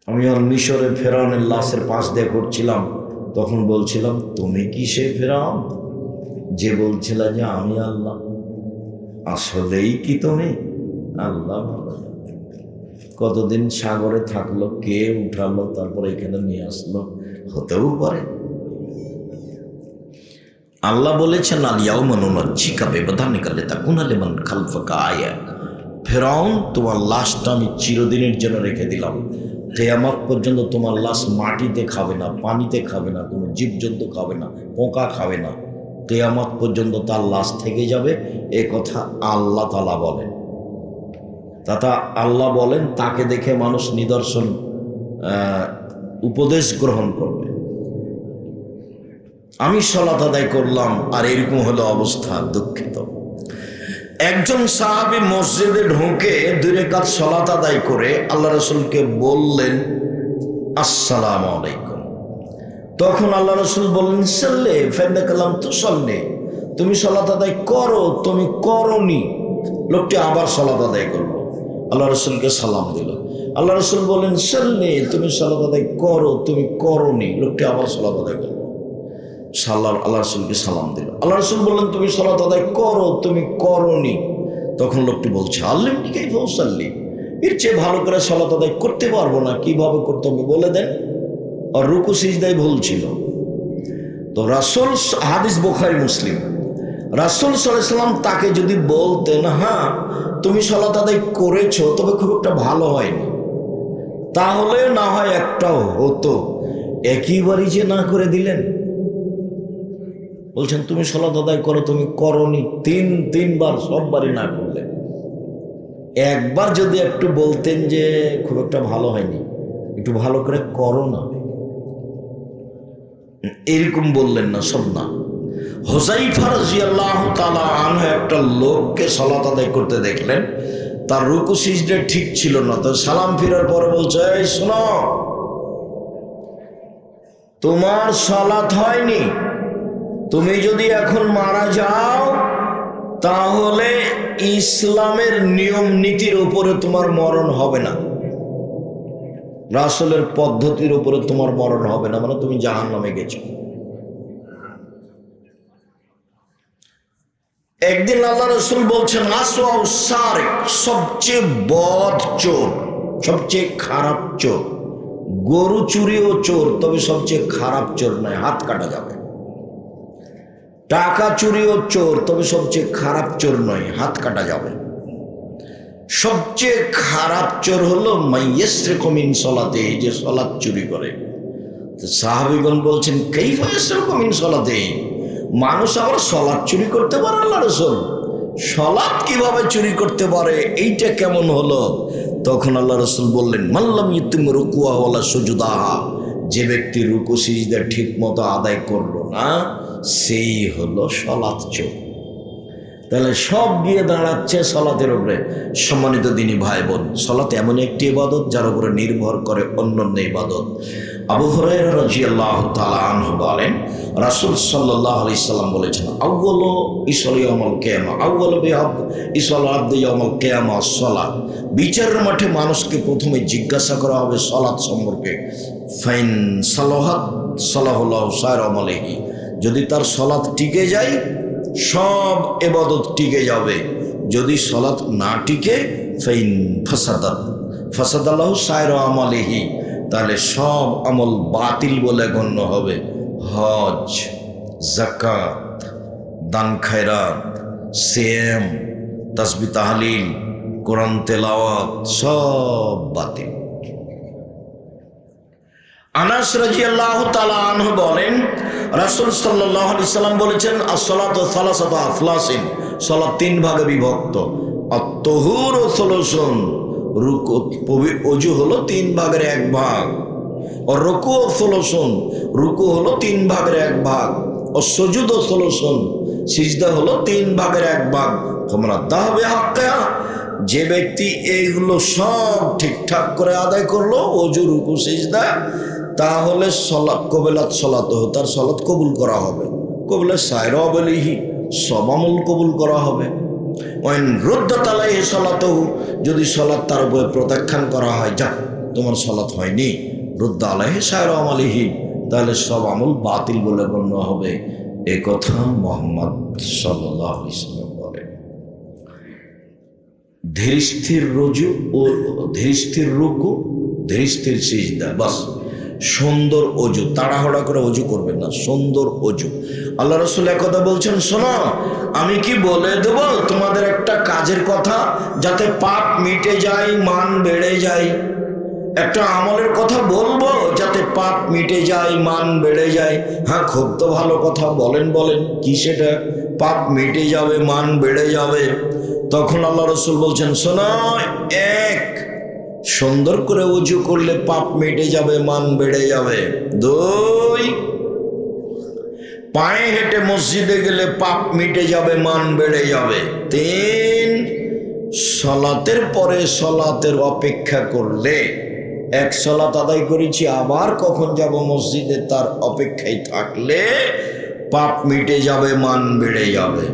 আমি আর মিশরে ফেরাউনের লাশের পাশ দিয়ে ঘুরছিলাম, তখন বলছিলাম, তুমি কি সে ফেরাউন যে বলছিল যে আমি আল্লাহ? আসলেই কি তুমি? আল্লাহ ভালো। কতদিন সাগরে থাকলো, কে উঠালো, তারপরে এখানে নিয়ে আসলো, হতেও পারে। আল্লাহ বলেছেন, আলিয়াউমা নুনাজ্জিকা বিবাদানিকা লিতাকুনা লিমান খালফাকা আয়া। ফেরাউন, তোমার লাশটা আমি চিরদিনের জন্য রেখে দিলাম। কিয়ামত পর্যন্ত তোমার লাশ মাটিতে খাবে না, পানিতে খাবে না, কোনো জীবজন্তু খাবে না, পোকা খাবে না। কিয়ামত পর্যন্ত তার লাশ থেকে যাবে, এ কথা আল্লাহ তাআলা বলেন। তথা আল্লাহ বলেন তাকে দেখে মানুষ নিদর্শন উপদেশ গ্রহণ করবে। আমি সালাত আদায় করলাম আর এরকম হলো অবস্থা, দুঃখিত। একজন সাহাবী মসজিদে ঢুকে 2 রাকাত সালাত আদায় করে আল্লাহ রাসূলকে বললেন আসসালামু আলাইকুম। তখন আল্লাহ রাসূল বললেন সাল্লে ফাইন্নাকালাম তুসাল্লি, তুমি সালাত আদায় করো, তুমি করনি। লোকটি আবার সালাত আদায় করলো, আল্লাহ রাসূলকে সালাম দিল। আল্লাহ রাসূল বললেন সাল্লি, তুমি সালাত আদায় করো, তুমি করনি। লোকটি আবার সালাত আদায় করলো, আল্লাহ রাসূলকে সালাম দিল। আল্লাহ রাসূল বললেন তুমি সালাত আদায় করো, তুমি করনি। তখন লোকটি বলছে আল্লিমনি কাইফা উসাল্লি, এর চেয়ে ভালো করে সালাত আদায় করতে পারবো না, কিভাবে করতে হবে বলে দেন। আর রুকু সিজদায় ভুল ছিল। তো রাসূল, হাদিস বুখারী মুসলিম, রাসূল সাল্লাল্লাহু আলাইহি ওয়াসাল্লাম তাকে যদি বলতেন হ্যাঁ তুমি সালাত আদায় করেছো, তবে খুব একটা ভালো হয়নি, তাহলে না হয় একটাও হতো। একইবারই যে না করে দিলেন, বলছেন তুমি সালাত আদায় করো, তুমি করনি। 3বার সববারই না করলেন। একবার যদি একটু বলতেন যে খুব একটা ভালো হয়নি, একটু ভালো করে করো না, এরকম বললেন না, সব না। হুযায়ফা রাদিয়াল্লাহু তাআলা আনহু একটা লোককে সালাত আদায় করতে দেখলেন, তার রুকু সিজদা ঠিক ছিল না। তো সালাম ফিরার পরে বলছে এই শোনো, তোমার সালাত হয়নি, তুমি যদি এখন মারা যাও তাহলে ইসলামের নিয়ম নীতির উপরে তোমার মরণ হবে না, রাসূলের পদ্ধতির উপরে তোমার মরণ হবে না, মানে তুমি জাহান্নামে গেছো। একদিন আল্লাহ রাসূল বলছেন আসওয়াউ সারিক, সবচেয়ে বদ চোর, সবচেয়ে খারাপ চোর। গরু চুরিও চোর, তবে সবচেয়ে খারাপ চোর নয়, হাত কাটা যাবে। টাকা চুরিও চোর, তবে সবচেয়ে খারাপ চোর নয়, হাত কাটা যাবে। সবচেয়ে খারাপ চোর হলো মাইয়াসরিকু মিন সলাতে, যে সালাত চুরি করে। তো সাহাবীগণ বলছেন কাইফা ইয়াসরিকু মিন সলাতে, মানুষ আবার সালাত চুরি করতে পারে? আল্লাহ রাসূল সালাত কিভাবে চুরি করতে পারে, এইটা কেমন হলো? তখন আল্লাহ রাসূল বললেন মাল্লাম ইউতিম রুকুআ ওয়ালা সুজুদাহা, যে ব্যক্তি রুকু সিজদা ঠিক মতো আদায় করলো না, সেই হলো সালাত চোর। তাহলে সব গিয়ে দাঁড়াচ্ছে সালাতের উপরে। সম্মানিত দিনী ভাই বোন, সালাত এমন একটি ইবাদত যার উপরে নির্ভর করে অন্যান্য ইবাদত। আবু হুরায়রা রাদিয়াল্লাহু তাআলা আনহু বলেন রাসূল সাল্লাল্লাহু আলাইহি সাল্লাম বলেছেন আউয়ালু ইসলা ইয়াউমুল কিয়ামা, আউয়ালু বিআব ইসলা আবদ ইয়াউমুল কিয়ামা সালাত। বিচারের মাঠে মানুষকে প্রথমে জিজ্ঞাসা করা হবে সালাত সম্পর্কে। ফাইন সালাহাত সালাহুল্লাহু সাইর আমলিহি, যদি তার সালাত টিকে যায় সব ইবাদত টিকে যাবে, যদি সালাত না টিকে ফাইন ফাসাদাত ফাসাদাল্লাহু সাইর আমলিহি, তাহলে সব আমল বাতিল বলে গণ্য হবে। হজ, যাকাত, দান খায়রাত, সিয়াম, তাসবিহ তাহলিল, কোরআন তেলাওয়াত সব বাতিল। আনাস রাদিয়াল্লাহু তাআলা আনহু বলেন রাসূল সাল্লাল্লাহু আলাইহি সাল্লাম বলেছেন as-সালাতু সালাসাতু আফলাসিন, সালাত 3 ভাগে বিভক্ত। আত-তাহুরু সুলুসুন, ওযু হলো 3 ভাগের 1 ভাগ। আর রুকু সুলুসুন, রুকু হলো 3 ভাগের 1 ভাগ। আর সুজুদ সুলুসুন, সিজদা হলো 3 ভাগের 1 ভাগ। তোমরা দাবে হাক্কা, যে ব্যক্তি এইগুলো সব ঠিকঠাক করে আদায় করলো, ওযু রুকু সিজদা, তাহলে সালাত কবিলাত সালাত, তার সালাত কবুল করা হবে। কবুলে সায়রা বলিহি, সব আমল কবুল করা হবে। ওয়াইন রুদ্দাত আলাইহি সালাতুহু, যদি সালাত তার উপরে প্রত্যাখ্যান করা হয়, যা তোমার সালাত হয়নি, রুদ্দা আলাইহি সায়রা আমলিহি, তাহলে সব আমল বাতিল বলে গণ্য হবে। এ কথা মুহাম্মদ সাল্লাল্লাহু আলাইহি ওয়াসাল্লাম বলেন। ধীর স্থির রুজু ও ধীর স্থির রুকু, ধীর স্থির সিজদা, বাস। সুন্দর অজু, তাড়াহুড়া করে অজু করবেন না, সুন্দর অজু। আল্লাহ রাসূল একথা বলছেন, শোনো আমি কি বলে দেব তোমাদের একটা কাজের কথা, যাতে পাপ মিটে যায়, মান বেড়ে যায়। একটা আমলের কথা বলবো যাতে পাপ মিটে যায়, মান বেড়ে যায়। হ্যাঁ, খুব তো ভালো কথা, বলেন বলেন, কি সেটা? পাপ মিটে যাবে, মান বেড়ে যাবে। তখন আল্লাহ রসুল বলছেন, শোনো, এক, সুন্দর করে ওযু করলে পাপ মিটে যাবে, মান বেড়ে যাবে। দুই, পায়ে হেঁটে মসজিদে গেলে পাপ মিটে যাবে, মান বেড়ে যাবে। তিন, সলাতের পরে সলাতের অপেক্ষা করলে, এক সলাত আদায় করেছি আবার কখন যাব মসজিদে তার অপেক্ষায় থাকলে পাপ মিটে যাবে, মান বেড়ে যাবে।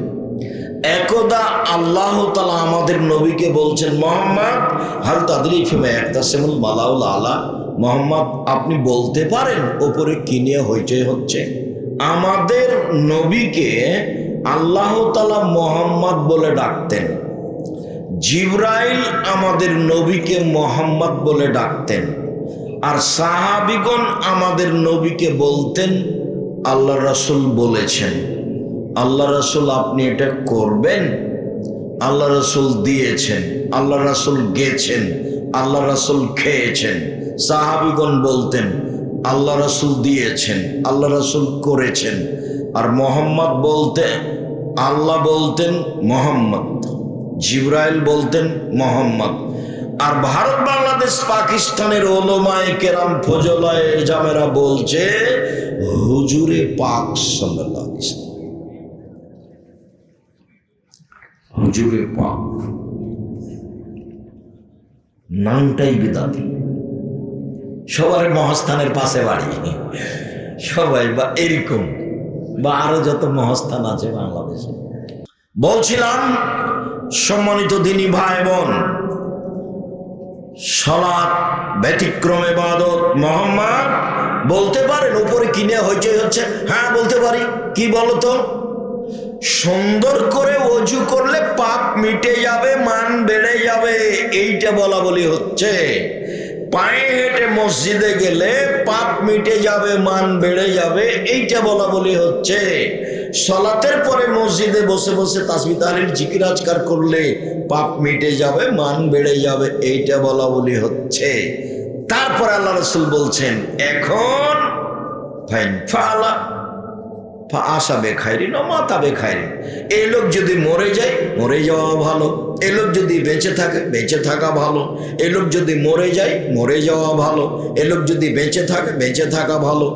একদা আল্লাহ তাআলা আমাদের নবীকে বলছেন, মুহাম্মদ হাল তাদরি ফিমা ইয়াকতাসিমুল মালাউল আলা, মুহাম্মদ আপনি বলতে পারেন ওপরে কি নিয়ে হইচই হচ্ছে? আমাদের নবীকে আল্লাহ তাআলা মুহাম্মদ বলে ডাকতেন, জিবরাইল আমাদের নবীকে মুহাম্মদ বলে ডাকতেন, আর সাহাবীগণ আমাদের নবীকে বলতেন আল্লাহ রাসূল বলেছেন। আল্লাহ রাসূল আপনি এটা করবেন, আল্লাহ রাসূল দিয়েছেন, আল্লাহ রাসূল গেছেন, আল্লাহ রাসূল খেয়েছেন। সাহাবীগণ বলতেন আল্লাহ রাসূল দিয়েছেন, আল্লাহ রাসূল করেছেন। আর মুহাম্মদ বলতে আল্লাহ বলতেন মুহাম্মদ, জিবরাইল বলতেন মুহাম্মদ। আর ভারত, বাংলাদেশ, পাকিস্তানের ওলামায়ে কেরাম, ফজলায়ে জামেরা বলছে হুজুরে পাক সাল্লাল্লাহু আলাইহি ওয়াসাল্লাম, হুজুরে পাক। নামটাই বিদাতি। সবার মহাস্থানের পাশে বাড়ি, সবাই বা এরকম বা আরো যত মহাস্থান আছে বাংলাদেশে। বলছিলাম সম্মানিত দিনী ভাই বোন, সালাত ব্যতিক্রম ইবাদত। মুহাম্মদ বলতে পারেন উপরে কিনে হইচই হচ্ছে? হ্যাঁ বলতে পারি। কি বলতো? সুন্দর করে ওযু করলে পাপ মিটে যাবে, মান বেড়ে যাবে, এইটা বলা বলি হচ্ছে। পায়ে হেঁটে মসজিদে গেলে পাপ মিটে যাবে, মান বেড়ে যাবে, এইটা বলা বলি হচ্ছে। সালাতের পরে মসজিদে বসে বসে তাসবিহ তাহলিল জিকির আজকার করলে পাপ মিটে যাবে, মান বেড়ে যাবে, এইটা বলা বলি হচ্ছে। তারপর আল্লাহ রাসূল বলছেন, এখন ফাইন ফালা আশা বেখাইরিন ও মাতা বেখাইরিন, এই লোক যদি মরে যায় মরে যাওয়া ভালো, এই লোক যদি বেঁচে থাকে বেঁচে থাকা ভালো, এই লোক যদি মরে যায় মরে যাওয়া ভালো, এই লোক যদি বেঁচে থাকে বেঁচে থাকা ভালো।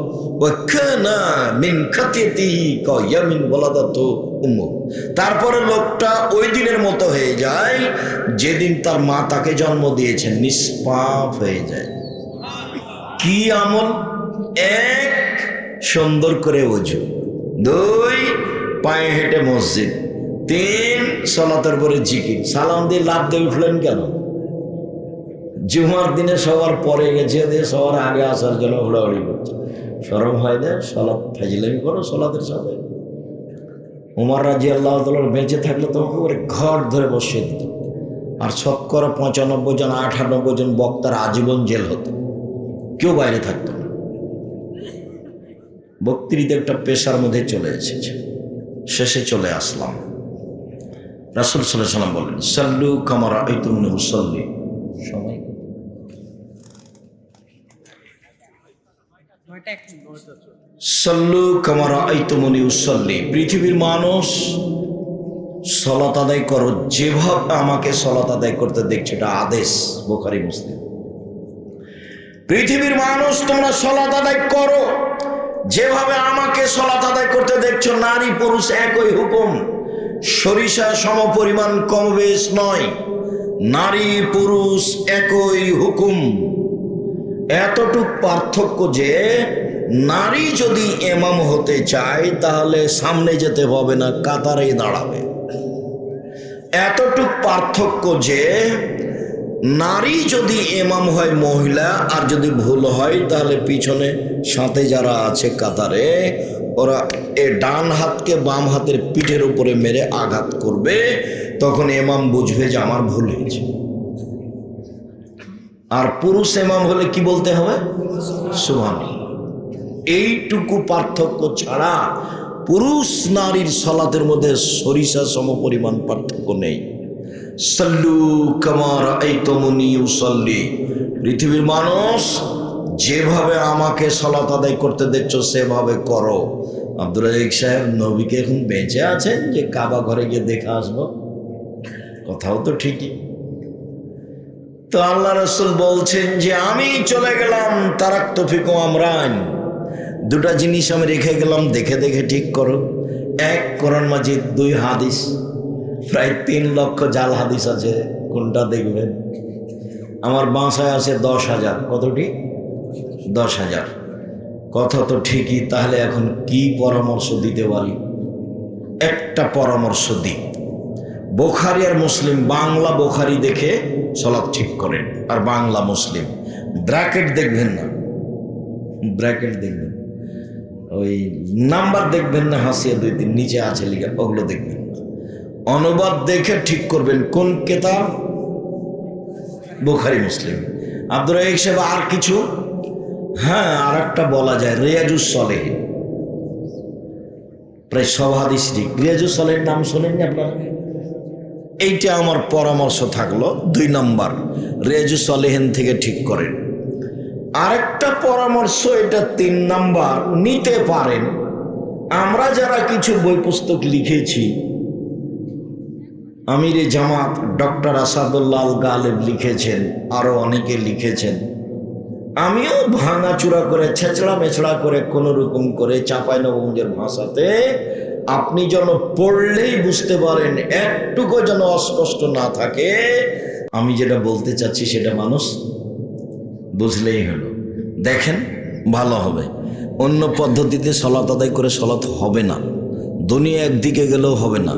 তারপরে লোকটা ওই দিনের মতো হয়ে যায় যেদিন তার মা তাকে জন্ম দিয়েছেন, নিষ্পাপ হয়ে যায়। কি আমল? এক, সুন্দর করে ওযু। দুই, পায়ে হেঁটে মসজিদ। তিন, সালাতের পরে জিকির। সালাম দিয়ে লাভ দিয়ে উঠলেন কেন? জুমার দিনে সবার পরে গেছে দিয়ে সবার আগে আসার জন্য হুড়াহুড়ি করছে। শরম হয় না? সালাত ফাজলামি করো সালাতের সাথে। উমর রাদিয়াল্লাহু তাআলা বেঁচে থাকলে তোমাকে ওরে ঘর ধরে বসিয়ে দিত, আর শতকরা 95 জন 98 জন বক্তার আজীবন জেল হতো, কেউ বাইরে থাকতো না। বক্তৃতা একটা পেশার মধ্যে চলে এসেছে। শেষে চলে আসলাম। রাসূল সাল্লাল্লাহু আলাইহি ওয়াসাল্লাম বলেন, সাল্লু কামা রাআইতুমুনি উসাল্লি। সবাই সাল্লু কামা রাআইতুমুনি উসাল্লি। পৃথিবীর মানুষ সালাত আদায় করো যেভাবে আমাকে সালাত আদায় করতে দেখছো, এটা আদেশ, বুখারী মুসলিম। পৃথিবীর মানুষ তোমরা সালাত আদায় করো যেভাবে আমাকে সালাত আদায় করতে দেখছো। নারী পুরুষ একই হুকুম, সরিষা সমপরিমাণ কম বেশ নয়, নারী পুরুষ একই হুকুম। এতটুক পার্থক্য যে নারী যদি ইমাম হতে চায় তাহলে সামনে যেতে হবে না, কাতারেই দাঁড়াবে। এতটুক পার্থক্য যে নারী যদি ইমাম হয় মহিলা, আর যদি ভুল হয় তাহলে পিছনে সাথে যারা আছে কাতারে, ওরা এ ডান হাতকে বাম হাতের পিঠের উপরে মেরে আঘাত করবে, তখন ইমাম বুঝবে যে আমার ভুল হয়েছে। আর পুরুষ ইমাম হলে কি বলতে হবে? সুবহানাল্লাহ। এইটুকু পার্থক্য ছাড়া পুরুষ নারীর সালাতের মধ্যে সরিষা সমপরিমাণ পার্থক্য নেই। সাল্লু কামা রাআইতুমুনি উসাল্লি। পৃথিবীর মানুষ যেভাবে আমাকে সালাত আদায় করতে দেখছো সেভাবে করো। আব্দুর রাজ্জাক সাহেব নবীকে এখন বেঁচে আছেন যে কাবা ঘরে গিয়ে দেখে আসবো? কথাও তো ঠিকই। তো আল্লাহ রাসূল বলছেন যে আমি চলে গেলাম, তারাক্তু ফিকুম আমরান, দুটা জিনিস আমি রেখে গেলাম, দেখে দেখে ঠিক করো। এক, কোরআন মাজিদ, 2 হাদিস, প্রায় 3 লক্ষ জাল হাদিস আছে, কোনটা দেখবেন? আমার বাসায় আছে 10,000। কতটি? 10,000। কথা তো ঠিকই। তাহলে এখন কি পরামর্শ দিতে পারি? একটা পরামর্শ দিই, বুখারী আর মুসলিম, বাংলা বুখারী দেখে সালাত ঠিক করেন, আর বাংলা মুসলিম। ব্র্যাকেট দেখবেন না, ব্র্যাকেট দেখবেন, ওই নাম্বার দেখবেন না, হাসিয়া 2-3 নিচে আছে লিখা, ওগুলো দেখবেন না। অনুবাদ দেখে ঠিক করবেন কোন কিতাব, বুখারী মুসলিম। আব্দুর রাজ্জাক সাহেব আর কিছু? হ্যাঁ, আর একটা বলা যায়, রিয়াজুস সলিহিন, প্রায় সব হাদিস ঠিক। রিয়াজুস সলিহিন নাম শোনেননি আপনারা? এইটা আমার পরামর্শ থাকলো, 2 নম্বর, রিয়াজুস সলিহিন থেকে ঠিক করেন। আরেকটা পরামর্শ, এটা 3 নম্বর, নিতে পারেন। আমরা যারা কিছু বই পুস্তক লিখেছি, আমিরে জামাত ডক্টর আসাদুল্লাহ আল গালেব লিখেছেন, আরো অনেকে লিখেছেন। আমিও ভাঙাচুরা করে, ছেঁচড়া মেছড়া করে, কোনো রকম করে চাঁপাইনবাবগঞ্জের ভাষাতে আপনি যেন পড়লেই বুঝতে পারেন, একটুকু যেন অস্পষ্ট না থাকে। আমি যেটা বলতে চাচ্ছি সেটা মানুষ বুঝলেই হলো। দেখেন, ভালো হবে। অন্য পদ্ধতিতে সলাত আদায় করে সলাত হবে না, দুনিয়া একদিকে গেলেও হবে না।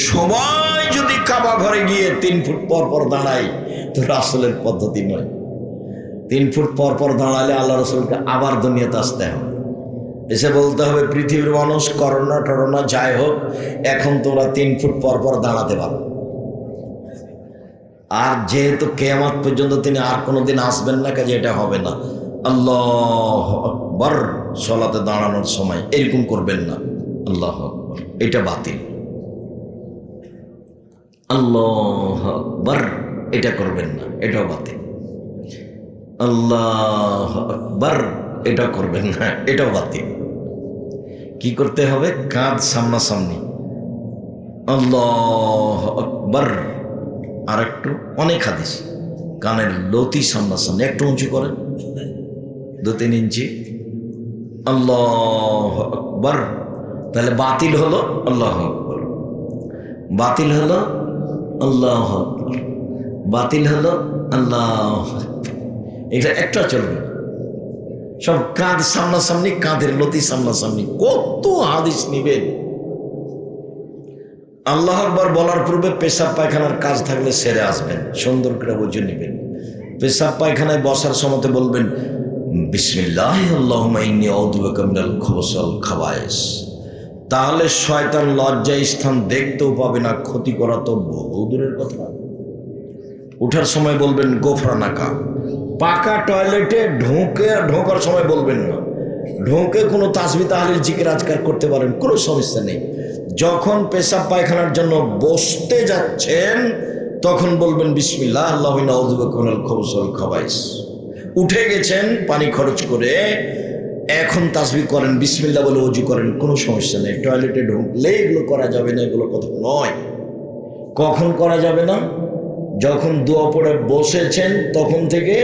সবাই যদি কাবা ঘরে গিয়ে 3 ফুট পর পর দাঁড়ায়, তো রাসূলের পদ্ধতি নয়। 3 ফুট পর পর দাঁড়ালে আল্লাহ রাসূলকে আবার দুনিয়াতে আসতে হবে, এসে বলতে হবে, পৃথিবীর মানুষ করোনা টরোনা যাই হোক, এখন তোমরা 3 ফুট পর পর দাঁড়াতে পারো। আর যেহেতু কিয়ামত পর্যন্ত তিনি আর কোনোদিন আসবেন না, কাজে এটা হবে না। আল্লাহু আকবার, সালাতে দাঁড়ানোর সময় এরকম করবেন না, আল্লাহু আকবার, এটা বাতিল। আল্লাহু আকবার, এটা করবেন না, এটাও বাতিল। আল্লাহু আকবার, এটা করবেন না, এটাও বাতিল। কি করতে হবে? কাঁধ সামনাসামনি, আল্লাহু আকবার। আর একটু, অনেক হাদিস, কানের লতি সামনাসামনি, একটু উঁচু করেন, 2-3 ইঞ্চি, আল্লাহু আকবার। তাহলে বাতিল হলো আল্লাহু আকবার, বাতিল হলো আল্লাহু আকবার, বাতিল হলো আল্লাহু আকবার। এটা একটা চলবে, সব কাঁধ সামনাসামনি, কাঁধের লতি সামনাসামনি। কত হাদিস নিবেন? আল্লাহু আকবার বলার পূর্বে পেশাব পায়খানার কাজ থাকলে সেরে আসবেন, সুন্দর করে বুঝে নেবেন। পেশাব পায়খানায় বসার সময়তে বলবেন, বিসমিল্লাহ আল্লাহুম্মা ইন্নী আউযু বিকা মিনাল খুবুসি ওয়াল খাবায়েস। তাহলে শয়তান লজ্জা স্থান দেখতেও পাবে না, ক্ষতি করা তো বহু দূরের কথা। উঠার সময় বলবেন গোফরানাকা। পাকা টয়লেটে ঢোকার সময় বলবেন না, ঢোকে কোনো তাসবিহ তাহলিল জিকির আজকার করতে পারেন, কোনো সমস্যা নেই। যখন পেশাব পায়খানার জন্য বসতে যাচ্ছেন, তখন বলবেন বিসমিল্লাহ আল্লাহুম্মা আউযু বিকা মিনাল খুবুসি ওয়াল খাবায়েস। উঠে গেছেন পানি খরচ করে, এখন তাসবিহ করেন, বিসমিল্লাহ বলে ওযু করেন, কোনো সমস্যা নেই। টয়লেটে ঢুকলে এগুলো করা যাবে না, এগুলো কথা নয়। কখন করা যাবে না? যখন দোয়া পড়ে বসেছেন তখন থেকে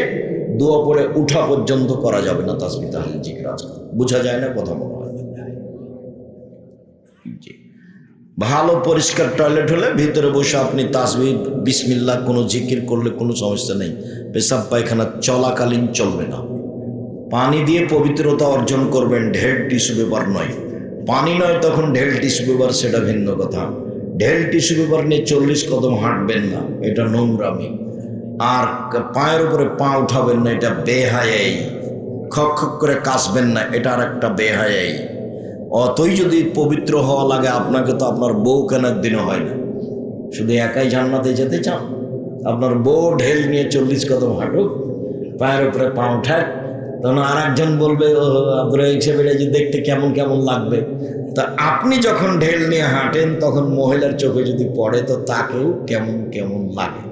দোয়া পড়ে উঠা পর্যন্ত করা যাবে না তাসবিহ তাহলিল জিকির আজকার। বোঝা যায় না কথা? মনে হয় ভালো পরিষ্কার টয়লেট হলে ভিতরে বসে আপনি তাসবিহ বিসমিল্লাহ কোনো জিকির করলে কোনো সমস্যা নেই। পেশাব পায়খানা চলাকালীন চলবে না। পানি দিয়ে পবিত্রতা অর্জন করবেন, ঢের টিস্যু পেপার নয়। পানি নয় তখন ঢেল টিস্যু পেপার, সেটা ভিন্ন কথা। ঢেল টিস্যু পেপার নিয়ে 40 কদম হাঁটবেন না, এটা নোংরামি। আর পায়ের উপরে পা উঠাবেন না, এটা বেহায়াই। খক খক করে কাশবেন না, এটা আর একটা বেহায়াই। অতই যদি পবিত্র হওয়া লাগে আপনাকে, তো আপনার বউ কেন একদিনও হয় না? শুধু একাই জান্নাতে যেতে চান? আপনার বউ ঢেল নিয়ে 40 কদম হাঁটুক, পায়ের উপরে পা উঠাক, তখন আর একজন বলবে আব্দুর হিসেবে যে দেখতে কেমন কেমন লাগবে। তা আপনি যখন ঢেল নিয়ে হাঁটেন তখন মহিলার চোখে যদি পড়ে, তো তাকেও কেমন কেমন লাগে।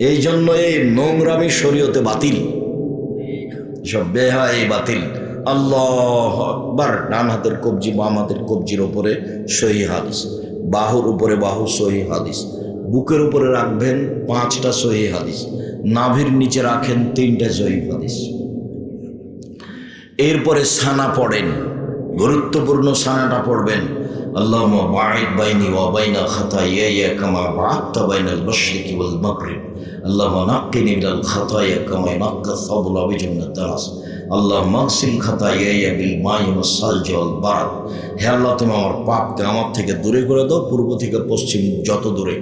এই জন্য এই নোংরামি শরীয়তে বাতিল, সব বেহাই বাতিল। আল্লাহু আকবার। ডান হাতের কবজি বাম হাতের কবজির উপরে সহিহ হাদিস, বাহুর উপরে বাহু সহিহ হাদিস, বুকের উপরে রাখবেন 5টা সহিহ হাদিস, নাভির নিচে রাখেন 3টা সহিহ হাদিস। এরপরে সানা পড়েন, গুরুত্বপূর্ণ সানাটা পড়বেন, আল্লাহুম্মা বা'id বাইনি ওয়া বাইনা খাতায়ায়া কামা বা'adta বাইনাল মাশরিকি ওয়াল মাগরিব, আল্লাহুম্মা নাক্কিনি মিনাল খাতায়া কামা ইয়ানক্কা সাবুল আবিজ মিনাদ দানাস, আল্লাহুম্মা আগসিল খাতায়ায়া বিল মাই ওয়াস সালজি ওয়াল বারাদ। হে আল্লাহ, তুমি আমার পাপকে আমার থেকে দূরে করে দাও, পূর্ব থেকে পশ্চিম যত দূরে।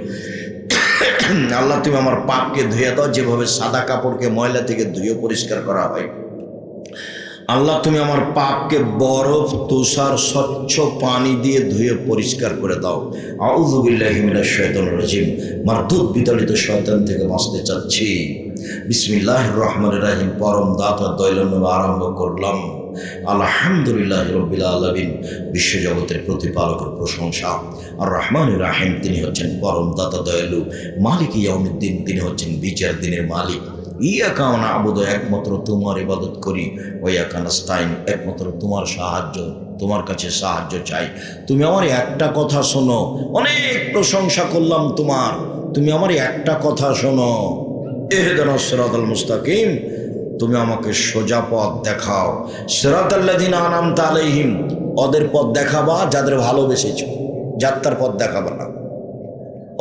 আল্লাহ, তুমি আমার পাপকে ধুয়ে দাও যেভাবে সাদা কাপড়কে ময়লা থেকে ধুয়ে পরিষ্কার করা হয়। আল্লাহ, তুমি আমার পাপকে বরফ তুষার স্বচ্ছ পানি দিয়ে ধুয়ে পরিষ্কার করে দাও। আউযু বিল্লাহি মিনাশ শাইতানির রাজিম। মারদুদ বিতাড়িত শয়তান থেকে বাঁচতে চাচ্ছি। বিসমিল্লাহির রহমানির রহিম। পরম দাতা দয়ালু নামে আরম্ভ করলাম। আলহামদুলিল্লাহি রাব্বিল আলামিন। বিশ্বজগতের প্রতিপালকের প্রশংসা। আর রহমানির রহিম, তিনি হচ্ছেন পরম দাতা দয়ালু। মালিক ইয়াউমিদ্দিন, তিনি হচ্ছেন বিচার দিনের মালিক। ইয়াকা না'বুদু, একমাত্র তোমার ইবাদত করি। ওয়া ইয়াকা নাস্তাইন, একমাত্র তোমার সাহায্য, তোমার কাছে সাহায্য চাই। তুমি আমার একটা কথা শোনো। অনেক প্রশংসা করলাম তোমার, তুমি আমার একটা কথা শোনো। ইহদিনাস সিরাতাল মুস্তাকিম, তুমি আমাকে সোজা পথ দেখাও। সিরাতাল্লাযিনা আনআমতা আলাইহিম, ওদের পথ দেখাবা যাদের ভালোবেসেছো, যাত্রার পথ দেখাবা না,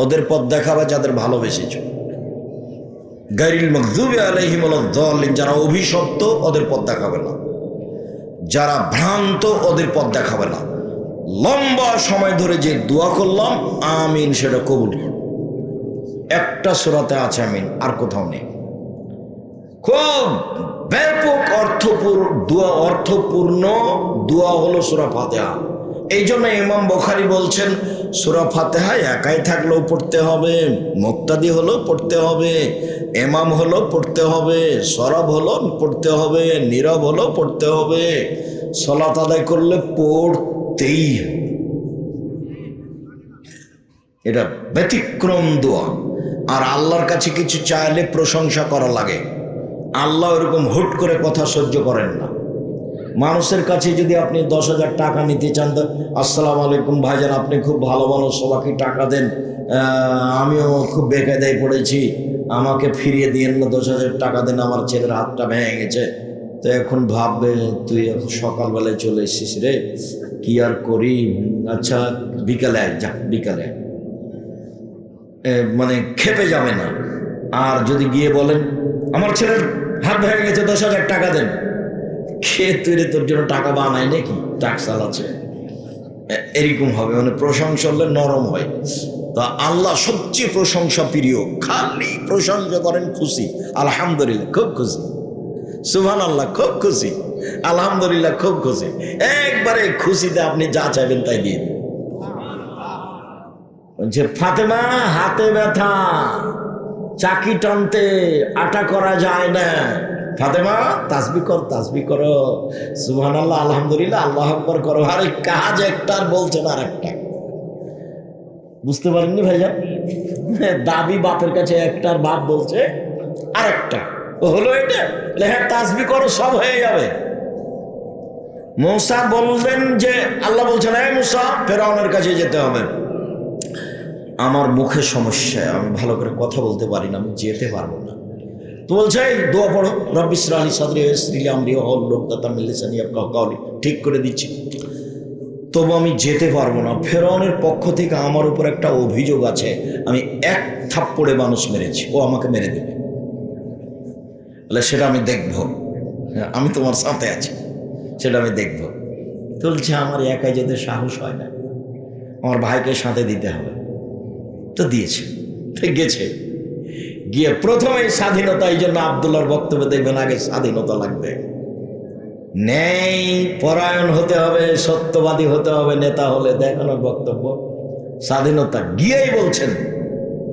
ওদের পথ দেখাবা যাদের ভালোবেসেছো। গায়রিল মাগযুবি আলাইহিম ওয়ালাদ-দাল্লিন, যারা অভিশপ্ত ওদের পথ দেখাবে না, যারা ভ্রান্ত ওদের পথ দেখাবে না। লম্বা সময় ধরে যে দোয়া করলাম আমিন, সেটা কবুল করো। একটা সূরাতে আছে আমিন, আর কোথাও নেই। খুব ব্যাপক অর্থপূর্ণ দোয়া হলো সূরা ফাতিহা। এই জন্য ইমাম বুখারী বলছেন সূরা ফাতিহা একাই থাকলেও পড়তে হবে, মুক্তাদি হলেও পড়তে হবে, ইমাম হলেও পড়তে হবে, সরব হলেও পড়তে হবে, নীরব হলেও পড়তে হবে, সালাত আদায় করলে পড়তেই হবে। এটা ব্যতিক্রম দোয়া। আর আল্লাহর কাছে কিছু চাইলে প্রশংসা করা লাগে। আল্লাহ এরকম হুট করে কথা সহ্য করেন না। মানুষের কাছে যদি আপনি 10,000 টাকা নিতে চান, তো আসসালামু আলাইকুম ভাইজান, আপনি খুব ভালো মানুষ, সবাইকে টাকা দেন, আমিও খুব বেকায়দায় পড়েছি, আমাকে ফিরিয়ে দিয়েন না, 10,000 টাকা দেন, আমার ছেলের হাতটা ভেঙে গেছে। তো এখন ভাববে তুই সকালবেলায় চলে এসেছিস রে, কি আর করি, আচ্ছা বিকালে আয়, যা বিকালে আয়। মানে খেপে যাবে না। আর যদি গিয়ে বলেন আমার ছেলের হাত ভেঙে গেছে, 10,000 টাকা দেন, খেয়ে তৈরি তোর জন্য টাকা বানায় নাকি, টাক চালাচ্ছে, এরকম হবে। মানে প্রশংসা হলে নরম হয়। তা আল্লাহ সবচেয়ে প্রশংসা প্রিয়, খালি প্রশংসা করেন, খুশি, আলহামদুলিল্লাহ খুব খুশি, সুবহানাল্লাহ খুব খুশি, আলহামদুলিল্লাহ খুব খুশি। একবারে খুশিতে আপনি যা চাইবেন তাই দিয়ে দিন। যে ফাতেমা হাতে ব্যথা, চাকি টানতে আটা করা যায় না, ফাতেমা তাসবিহ কর, তাসবিহ করো, সুবহানাল্লাহ আলহামদুলিল্লাহ আল্লাহু আকবার করো। আরে কাজ একটা আর বলছেন আর একটা। বুঝতে পারেননি ভাইজান? দাবি বাপের কাছে একটা, আর বাপ বলছে আর একটা। হলো এটা, হ্যাঁ তাসবিহ করো, সব হয়ে যাবে। মূসা বললেন যে, আল্লাহ বলছেন এই মূসা ফেরাউনের কাছে যেতে হবে, আমার মুখে সমস্যা, আমি ভালো করে কথা বলতে পারি না, আমি যেতে পারবো না। তো বলছে এই দোয়া পড়ো, রব্বি ইশরাহ লি সাদরি ওয়াসসির লি আমরি ওয়াহলুল উকদাতাম মিন লিসানি ইয়াফকাহু কাওলি, ঠিক করে দিচ্ছি, তবু আমি যেতে পারবো না। ফেরাউনের পক্ষ থেকে আমার উপর একটা অভিযোগ আছে, আমি এক থাপ্পড়ে মানুষ মেরেছি, ও আমাকে মেরে দেবে, বলে সেটা আমি দেখব, আমি তোমার সাথে আছি, সেটা আমি দেখব। বলছে আমার একাই যেতে সাহস হয় না, আমার ভাইকে সাথে দিতে হবে। তো দিয়েছে, ঠিক গেছে, গিয়ে প্রথমেই স্বাধীনতা। এই জন্য আব্দুল্লাহর বক্তব্যে দেখবেন আগে স্বাধীনতা লাগবে, ন্যায় পরায়ণ হতে হবে, সত্যবাদী হতে হবে, নেতা হলে দেখানোর বক্তব্য স্বাধীনতা। গিয়েই বলছেন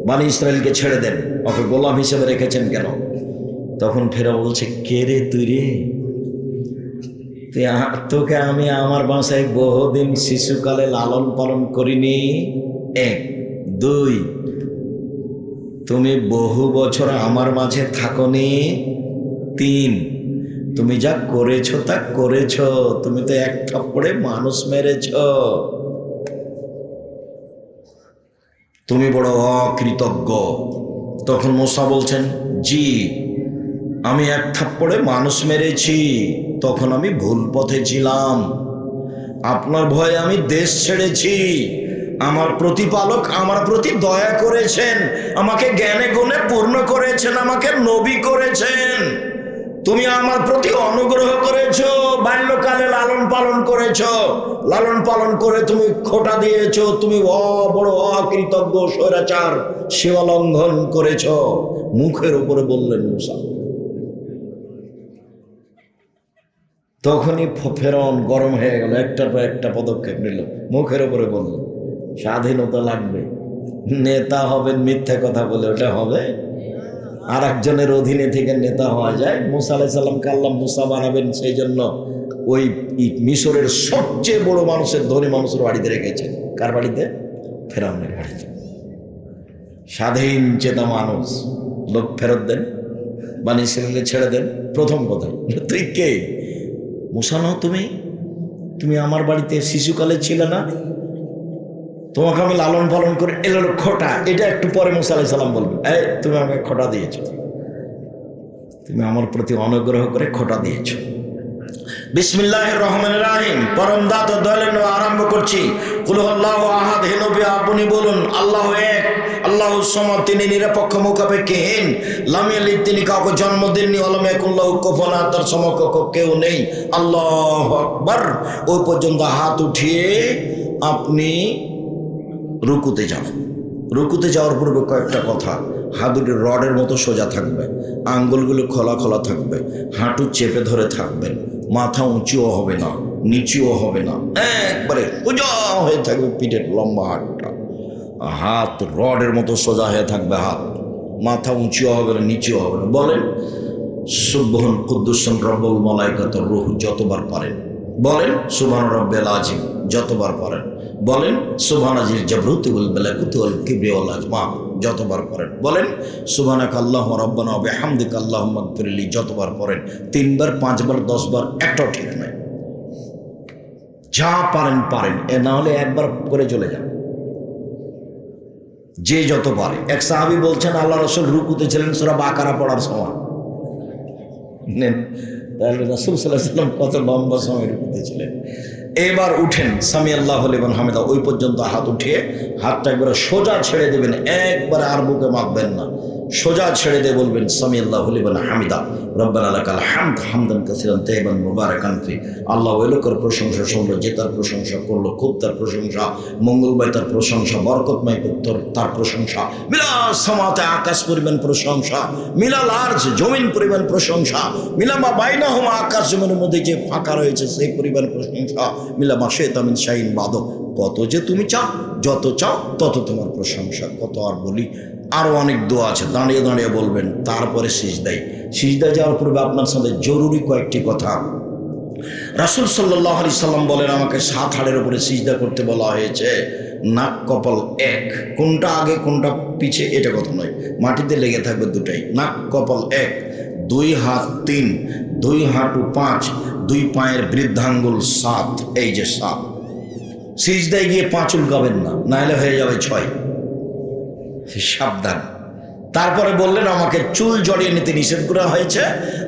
বনি ইসরায়েলকে ছেড়ে দেন, ওকে গোলাম হিসেবে রেখেছেন কেন? তখন ফেরাও বলছে কে রে তুই রে, তোকে আমি আমার বাসায় বহুদিন শিশুকালে লালন পালন করিনি, 1, 2 তুমি বহু বছর আমার মাঝে থাকনি, 3 তুমি যা করেছো তা করেছো, তুমি তো এক থাপ্পড়ে মানুষ মেরেছ। তুমি বড় অকৃতজ্ঞ। তখন মূসা বলছেন, জি, আমি এক থাপ্পড়ে মানুষ মেরেছি, তখন আমি ভুল পথে ছিলাম। আপনার ভয়ে আমি দেশ ছেড়েছি। আমার প্রতিপালক আমার প্রতি দয়া করেছেন, আমাকে জ্ঞানে গুণে পূর্ণ করেছেন, আমাকে নবী করেছেন। তুমি আমার প্রতি অনুগ্রহ করেছ, বাল্যকালে লালন পালন করেছ, লালন পালন করে তুমি খোটা দিয়েছ, তুমি বড় অকৃতজ্ঞ স্বৈরাচার, সীমা লঙ্ঘন করেছ। মুখের উপরে বললেন মূসা। তখনই ফেরাউন গরম হয়ে গেল, একটার পর একটা পদক্ষেপ নিল। মুখের উপরে বলল, স্বাধীনতা লাগবে, নেতা হবেন মিথ্যা কথা বলে, ওটা হবে? আর একজনের অধীনে থেকে নেতা হওয়া যায়? মুসা আলাইহিস সালামকে আল্লাহ মুসা বানাবেন, সেই জন্য ওই মিশরের সবচেয়ে বড় মানুষের, ধনী মানুষের বাড়িতে রেখেছে। কার বাড়িতে? ফেরাউনের বাড়িতে। স্বাধীন চেতা মানুষ, লোক ফেরত দেন, বানি ইসরাইলকে ছেড়ে দেন। প্রথম কথা, তুই কে? মুসা নও তুমি? তুমি আমার বাড়িতে শিশুকালে ছিলে না? তোমাকে আমি লালন পালন করে এলো খোটা। এটা একটু পরে মুসা আলাইহিস সালাম বলবেন, এই তুমি আমাকে খোটা দিয়েছ, তুমি আমার প্রতি অনুগ্রহ করে খোটা দিয়েছ। বিসমিল্লাহির রহমানির রহিম, পরম দাতা দয়ালু, আরম্ভ করছি। কুল হুয়াল্লাহু আহাদ, হে নবী আপনি বলুন, আল্লাহ এক, আল্লাহু সামাদ, তিনি নিরপেক্ষ মুখাপেক্ষীহীন। লাম ইয়ালিদ, তিনি কাউকে জন্ম দেননি। ওয়া লাম ইয়াকুল লাহু কুফুওয়ান আহাদ, তার সমকক্ষ কেউ নেই। আল্লাহু আকবার। ওই পর্যন্ত হাত উঠিয়ে আপনি রুকুতে যান। রুকুতে যাওয়ার পূর্বে কয়েকটা কথা। হাঁটুটি রডের মতো সোজা থাকবে, আঙ্গুলগুলো খোলা খোলা থাকবে, হাঁটু চেপে ধরে থাকবেন, মাথা উঁচুও হবে না নিচুও হবে না, একবারে সোজা হয়ে থাকবে পিঠের লম্বা হাতটা। হাত রডের মতো সোজা হয়ে থাকবে, হাত, মাথা উঁচুও হবে না নিচুও হবে না। বলেন সুবহান কুদ্দুসুন রব্বুল মালাইকাতুর রূহ যতবার পারেন। বলেন সুবহান রাব্বিল আযীম যতবার পারেন। বলেন সুবহানাজিল জাবরুতি ওয়াল মালাকুতি ওয়াল কিবরিয়া ওয়াল আজমা যতবার পড়েন। বলেন সুবহানাকা আল্লাহুম্মা রাব্বানা ওয়া বিহামদিকা আল্লাহুম্মা ইগফিরলি যতবার পড়েন। 3 বার 5 বার 10 বার একটাও ঠিক নয়। যা পারেন পারেন, এ না হলে একবার করে চলে যান, যে যত পারে। এক সাহাবী বলছেন, আল্লাহ রাসূল রুকুতে ছিলেন সূরা বাকারা পড়ার সময়। তাহলে রাসূল সাল্লাল্লাহু আলাইহি ওয়াসাল্লাম কত লম্বা সময় রুকুতে ছিলেন। এবার উঠেন, সামি আল্লাহু লিমান হামিদা, ওই পর্যন্ত হাত উঠিয়ে হাতটা একবার সোজা ছেড়ে দেবেন, একবার আর বুকে মাখবেন না, সোজা ছেড়ে দিয়ে বলবেন সামি আল্লাহু লিমান হামিদা রব্বানা লাকাল হামদ হামদান কাসীরান তাইয়িবান মুবারাকান ফি। আল্লাহ ওই লোকের প্রশংসা শুনলো যে তার প্রশংসা করলো, খুব তার প্রশংসা, মঙ্গলময় তার প্রশংসা, বরকতময় তার প্রশংসা, মিলা সামাতে আকাশ পরিমাণ প্রশংসা, মিলা লার্জ জমিন পরিমাণ প্রশংসা, মিলা মা বাইনাহুমা আকাশ জমিনের মধ্যে যে ফাঁকা রয়েছে সেই পরিমাণ প্রশংসা, মিলা মা শাইতা মিন শাইইন বাদু, কত যে তুমি চাও, যত চাও তত তোমার প্রশংসা। কত আর বলি, আরও অনেক দোয়া আছে, দাঁড়িয়ে দাঁড়িয়ে বলবেন। তারপরে সিজদায় যাওয়ার পূর্বে আপনার সাথে জরুরি কয়েকটি কথা। রাসূল সাল্লাল্লাহু আলাইহি সাল্লাম বলেন, আমাকে 7 হাড়ের উপরে সিজদা করতে বলা হয়েছে। নাক কপাল এক, কোনটা আগে কোনটা পিছে এটা কথা নয়, মাটিতে লেগে থাকবে দুটাই। নাক কপাল এক, 2 হাত 3, 2 হাঁটু 5, 2 পায়ের বৃদ্ধাঙ্গুল 7, এই যে 7। সিজদায় গিয়ে 5 উল্কাবেন না, নাহলে হয়ে যাবে 6, সাবধান। তারপরে বললেন, আমাকে চুল জড়িয়ে নিতে নিষেধ করা হয়েছে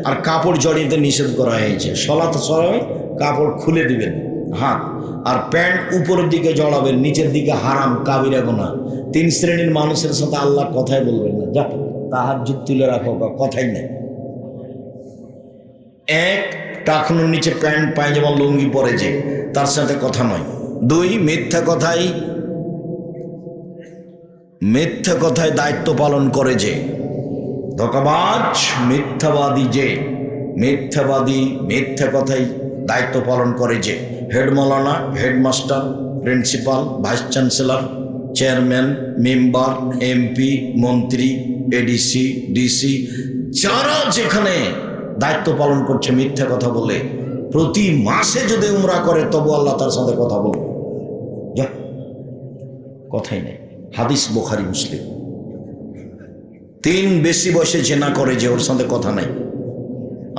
আর কাপড় জড়িয়ে নিতে নিষেধ করা হয়েছে। সলাত সময় কাপড় খুলে দিবেন হাত, আর প্যান্ট উপরের দিকে জড়াবেন, নিচের দিকে হারাম, কাবিরা গুনাহ। 3 শ্রেণীর মানুষের সাথে আল্লাহ কথাই বলবেন না, যা তাহাজ্জুদ তুলে রাখো, কথাই নেই। 1, টাকনুর নিচে প্যান্ট পায়জামা লুঙ্গি পরে যে, তার সাথে কথা নয়। 2, মিথ্যা কথায় দায়িত্ব পালন করে যে, ধোঁকাবাজ মিথ্যাবাদী যে, মিথ্যা কথায় দায়িত্ব পালন করে যে, হেড মৌলানা, headmaster, principal, vice chancellor, chairman, member, MP, মন্ত্রী, এডিসি, ডিসি, যারা যেখানে দায়িত্ব পালন করছে মিথ্যা কথা বলে, প্রতি মাসে যদি উমরা করে তবু আল্লাহ তার সাথে কথা বলবে, যা কথাই নেই। হাদিস বুখারী মুসলিম। 3, বেশি বয়সে জেনা করে যে, ওর সাথে কথা নাই,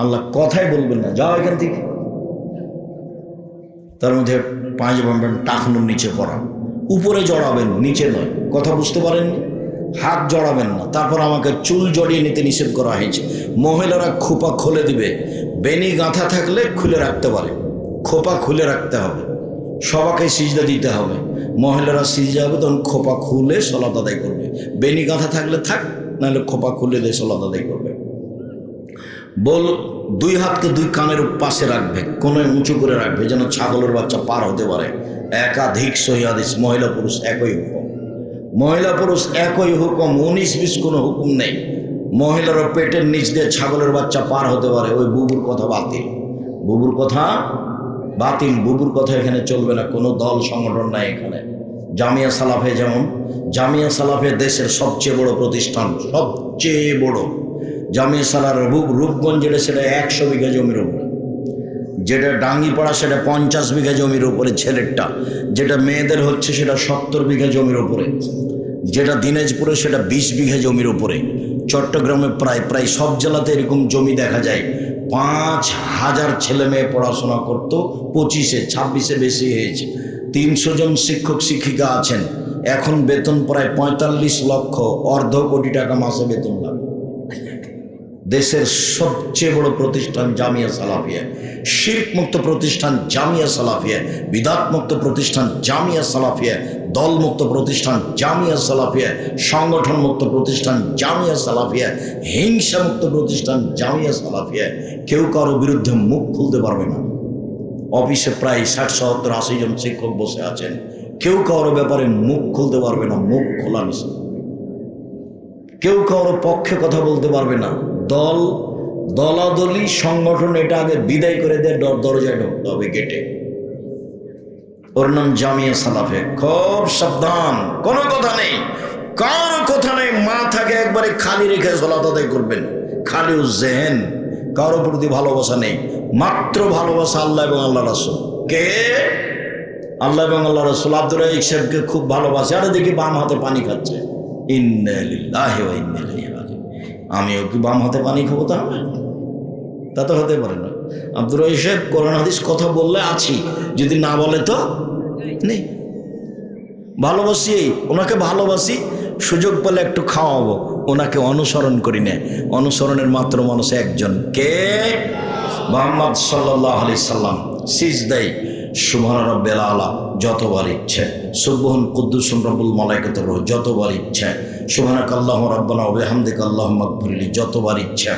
আল্লাহ কথাই বলবেন না, যাও এখান থেকে। তার মধ্যে পায়জামা টাকনুর নিচে পড়া, উপরে জড়াবেন, নিচে নয়। কথা বুঝতে পারেননি? হাত জড়াবেন না। তারপর আমাকে চুল জড়িয়ে নিতে নিষেধ করা হয়েছে। মহিলারা খোপা খুলে দিবে, বেনি গাঁথা থাকলে খুলে রাখতে পারে, খোপা খুলে রাখতে হবে। সবাইকে সিজদা দিতে হবে। মহিলারা সিজদা হবে তখন খোপা খুলে সলাত আদায় করবে। বেনি গাঁথা থাকলে থাক, নাহলে খোপা খুলে দিয়ে সলাত আদায় করবে। বল, দুই হাতকে দুই কানের পাশে রাখবে, কোনো উঁচু করে রাখবে যেন ছাগলের বাচ্চা পার হতে পারে। একাধিক সহিহ হাদিস, মহিলা পুরুষ একই হুকুম। মহিলা পুরুষ একই হুকুম, 19-20 কোনো হুকুম নেই। মহিলারা পেটের নিচ দিয়ে ছাগলের বাচ্চা পার হতে পারে। ওই বুবুর কথা বাতিল, বুবুর কথা বাতিল, বুবুর কথা এখানে চলবে না। কোনো দল সংগঠন নাই এখানে। জামিয়া সালাফে, যেমন জামিয়া সালাফে দেশের সবচেয়ে বড় প্রতিষ্ঠান, সবচেয়ে বড় জামিয়া সালার রূপগঞ্জ, যেটা সেটা 100 বিঘা জমির উপরে, যেটা ডাঙ্গিপাড়া সেটা 50 বিঘা জমির উপরে ছেলেরটা, যেটা মেয়েদের হচ্ছে সেটা 70 বিঘা জমির উপরে, যেটা দিনাজপুরে সেটা 20 বিঘা জমির উপরে, চট্টগ্রামে প্রায় সব জেলাতে এরকম জমি দেখা যায়। 5000 ছেলে মেয়ে পড়াশোনা করতো, 25-26 বেশি হয়েছে। 300 জন শিক্ষক শিক্ষিকা আছেন। এখন বেতন প্রায় 45 লক্ষ, অর্ধ কোটি টাকা মাসে বেতন লাগে। দেশের সবচেয়ে বড় প্রতিষ্ঠান জামিয়া সালাফিয়া, শিরক মুক্ত প্রতিষ্ঠান জামিয়া সালাফিয়া, বিদাত মুক্ত প্রতিষ্ঠান জামিয়া সালাফিয়া, দল মুক্ত প্রতিষ্ঠান জামিয়া সালাফিয়া, সংগঠন মুক্ত প্রতিষ্ঠান জামিয়া সালাফিয়া, হিংসা মুক্ত প্রতিষ্ঠান জামিয়া সালাফিয়া। কেউ কারো বিরুদ্ধে মুখ খুলতে পারবে না। অফিসে প্রায় 60-70-80 জন শিক্ষক বসে আছেন, কেউ কারো ব্যাপারে মুখ খুলতে পারবে না, মুখ খোলা নিষেধ। কেউ কারো পক্ষে কথা বলতে পারবে না। দলাদলি সংগঠন এটা আগে বিদায় করে দেয়, দরজায় ঢুকতে হবে গেটে। ওর নাম জামিয়া সালাফে। খুব সাবধান, কোনো কথা নেই, কারো কথা নেই। মাথাকে একবারে খালি রেখে সালাত আদায় করবেন, খালি জেহেন। কারো প্রতি ভালোবাসা নেই, মাত্র ভালোবাসা আল্লাহ এবং আল্লাহ রাসূল। কে? আল্লাহ এবং আল্লাহ রাসূল। আব্দুর রাজ্জাক সাহেবকে খুব ভালোবাসে, আরে দেখি বাম হাতে পানি খাচ্ছে। ইন্না লিল্লাহি ওয়া ইন্না ইলাইহি রাজিউন। আমিও কি বাম হাতে পানি খাবো? তা তো হতে পারে না। আব্দুর রাজ্জাক সাহেব কোরআন হাদিস কথা বললে আছি, যদি না বলে তো নেই। ভালোবাসি, ওনাকে ভালোবাসি, সুযোগ পেলে একটু খাওয়াবো, ওনাকে অনুসরণ করি না। অনুসরণের মাত্র মানুষ একজন, কে? মুহাম্মদ সাল্লাল্লাহু আলাইহি সাল্লাম। সিজদাই সুবহান রাব্বিল আলা যতবার ইচ্ছে, সুবহান কুদ্দুসুম রব্বুল মালাইকাতুর রূহ যতবার ইচ্ছে, সুবহানাকাল্লাহুম্মা রাব্বানা ওয়া বিহামদিকা আল্লাহুম্মা ইগফিরলি যতবার ইচ্ছে,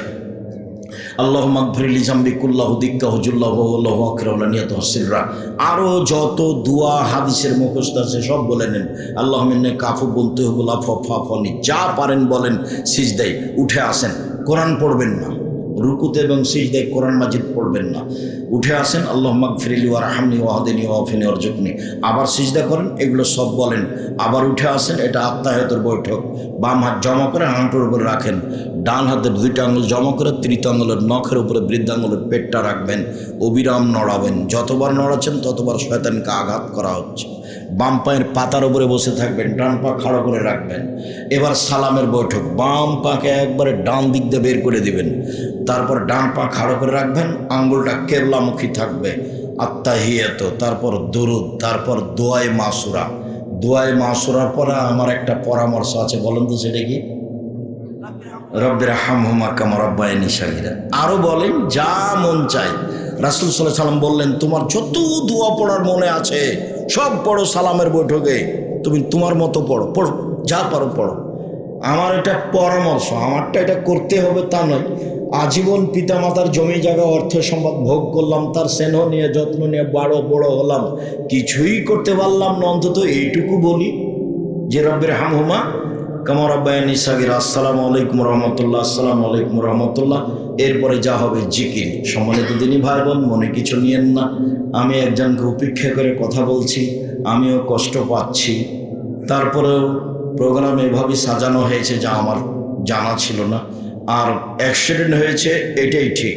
আল্লাহুম্মা ইগফিরলি জামবি কুল্লাহু দিক্কাহু জুল্লাহু ওয়াল্লাহু আকরাহু লা নিয়াতু সিররা। আরও যত দোয়া হাদিসের মুখস্থ আছে সব বলে নেন। আল্লাহুম্মা ইন্নাকা আফুউন তুহিব্বুল আফওয়া ফা'ফু আননি। যা পারেন বলেন। সিজদায় উঠে আসেন, কোরআন পড়বেন না, রুকুতে এবং সিজদায় কোরআন মাজিদ পড়বেন না। উঠে আসেন, আল্লাহুম্মা ইগফিরলি ওয়ারহামনি ওয়াহদিনি ওয়াফিনি ওয়ারজুকনি। আবার সিজদা করেন, এগুলো সব বলেন। আবার উঠে আসেন, এটা আত্তাহিয়াতের বৈঠক। বাম হাত জমা করে হাঁটুর উপরে রাখেন, ডান হাতের 2টা আঙুল জমা করে তৃতীয় আঙুলের নখের উপরে বৃদ্ধাঙ্গুলের পেটটা রাখবেন, অবিরাম নড়াবেন। যতবার নড়াচ্ছেন ততবার শয়তানকে আঘাত করা হচ্ছে। বাম পায়ের পাতার উপরে বসে থাকবেন, ডান পা খাড়া করে রাখবেন। এবার সালামের বৈঠক, বাম পাকে একবারে ডান দিক দিয়ে বের করে দিবেন, তারপর ডান পা খাড়া করে রাখবেন, আঙ্গুলটা কেবলামুখী থাকবে। আত্তাহিয়াত, তারপর দুরুদ, তারপর দোয়ায়ে মাসুরা। দোয়ায়ে মাসুরার পরে আমার একটা পরামর্শ আছে, বলেন তো সেটা কি? রব্বিরহামহুমা কামা রাব্বায়ানি সাগীরা। আরও বলেন, যা মন চায়। রাসূল সাল্লাল্লাহু আলাইহি সাল্লাম বললেন, তোমার যত দোয়া পড়ার মনে আছে সব পড়ো সালামের বৈঠকে, তুমি তোমার মতো পড়ো, যা পারো পড়ো। আমার এটা পরামর্শ, আমারটা এটা করতে হবে তা নয়। আজীবন পিতামাতার জমি জায়গা অর্থ সম্পদ ভোগ করলাম, তার স্নেহ নিয়ে যত্ন নিয়ে বড় হলাম, কিছুই করতে পারলাম না, অন্তত এইটুকু বলি যে রব্বিরহামহুমা কামা রাব্বায়ানি সাগীরা। আসসালামু আলাইকুম রহমতুল্লাহ, আসসালামু আলাইকুম রহমতুল্লাহ। এরপরে যা হবে জিকির। সম্মানিত দিনী ভাই বোন, মনে কিছু নিয়েন না, আমি একজনকে উপেক্ষা করে কথা বলছি, আমিও কষ্ট পাচ্ছি। তারপরেও প্রোগ্রাম এভাবেই সাজানো হয়েছে যা আমার জানা ছিল না। আর অ্যাক্সিডেন্ট হয়েছে এটাই ঠিক,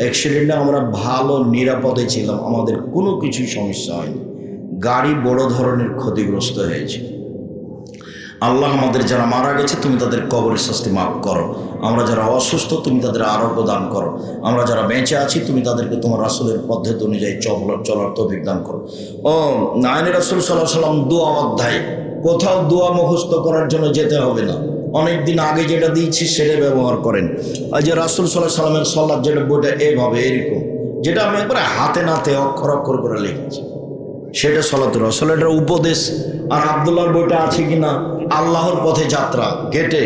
অ্যাক্সিডেন্টে আমরা ভালো নিরাপদে ছিলাম, আমাদের কোনো কিছুই সমস্যা হয়নি। গাড়ি বড় ধরনের ক্ষতিগ্রস্ত হয়েছে। আল্লাহ আমাদের যারা মারা গেছে তুমি তাদের কবরের শাস্তি মাফ করো। আমরা যারা অসুস্থ তুমি তাদের আরোগ্য দান করো। আমরা যারা বেঁচে আছি তুমি তাদেরকে তোমার রাসূলের পদ্ধতি অনুযায়ী চলার তৌফিক দান করো। ও নাইনে রাসূল সাল্লাল্লাহু আলাইহি ওয়াসাল্লাম দোয়া অধ্যায়, কোথাও দোয়া মুখস্থ করার জন্য যেতে হবে না। অনেক দিন আগে যেটা দিয়েছি সেটা ব্যবহার করেন। আর যে রাসূল সাল্লাল্লাহু আলাইহি ওয়াসাল্লামের সালাত যেটা বইটা এভাবে এরকম, যেটা আমি একবারে হাতে নাতে অক্ষর অক্ষর করে লিখেছি, সেটা সালাতুর রাসূল, এটার উপদেশ। আর আব্দুল্লাহর বইটা আছে কিনা, আল্লাহর পথে যাত্রা, গেটে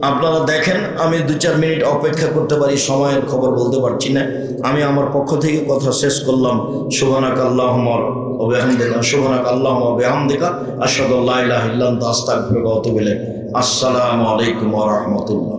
আপনারা দেখেন। আমি 2-4 মিনিট অপেক্ষা করতে পারি, সময়ের খবর বলতে পারছি না। আমি আমার পক্ষ থেকে কথা শেষ করলাম। সুবহানাকা আল্লাহুম্মা ওয়া বিহামদিকা, সুবহানাকা আল্লাহুম্মা ওয়া বিহামদিকা, আশহাদু আল্লা ইলাহা ইল্লা আনতা, আস্তাগফিরুকা ওয়া আতুবু ইলাইক। আসসালামু আলাইকুম ওয়া রাহমাতুল্লাহ।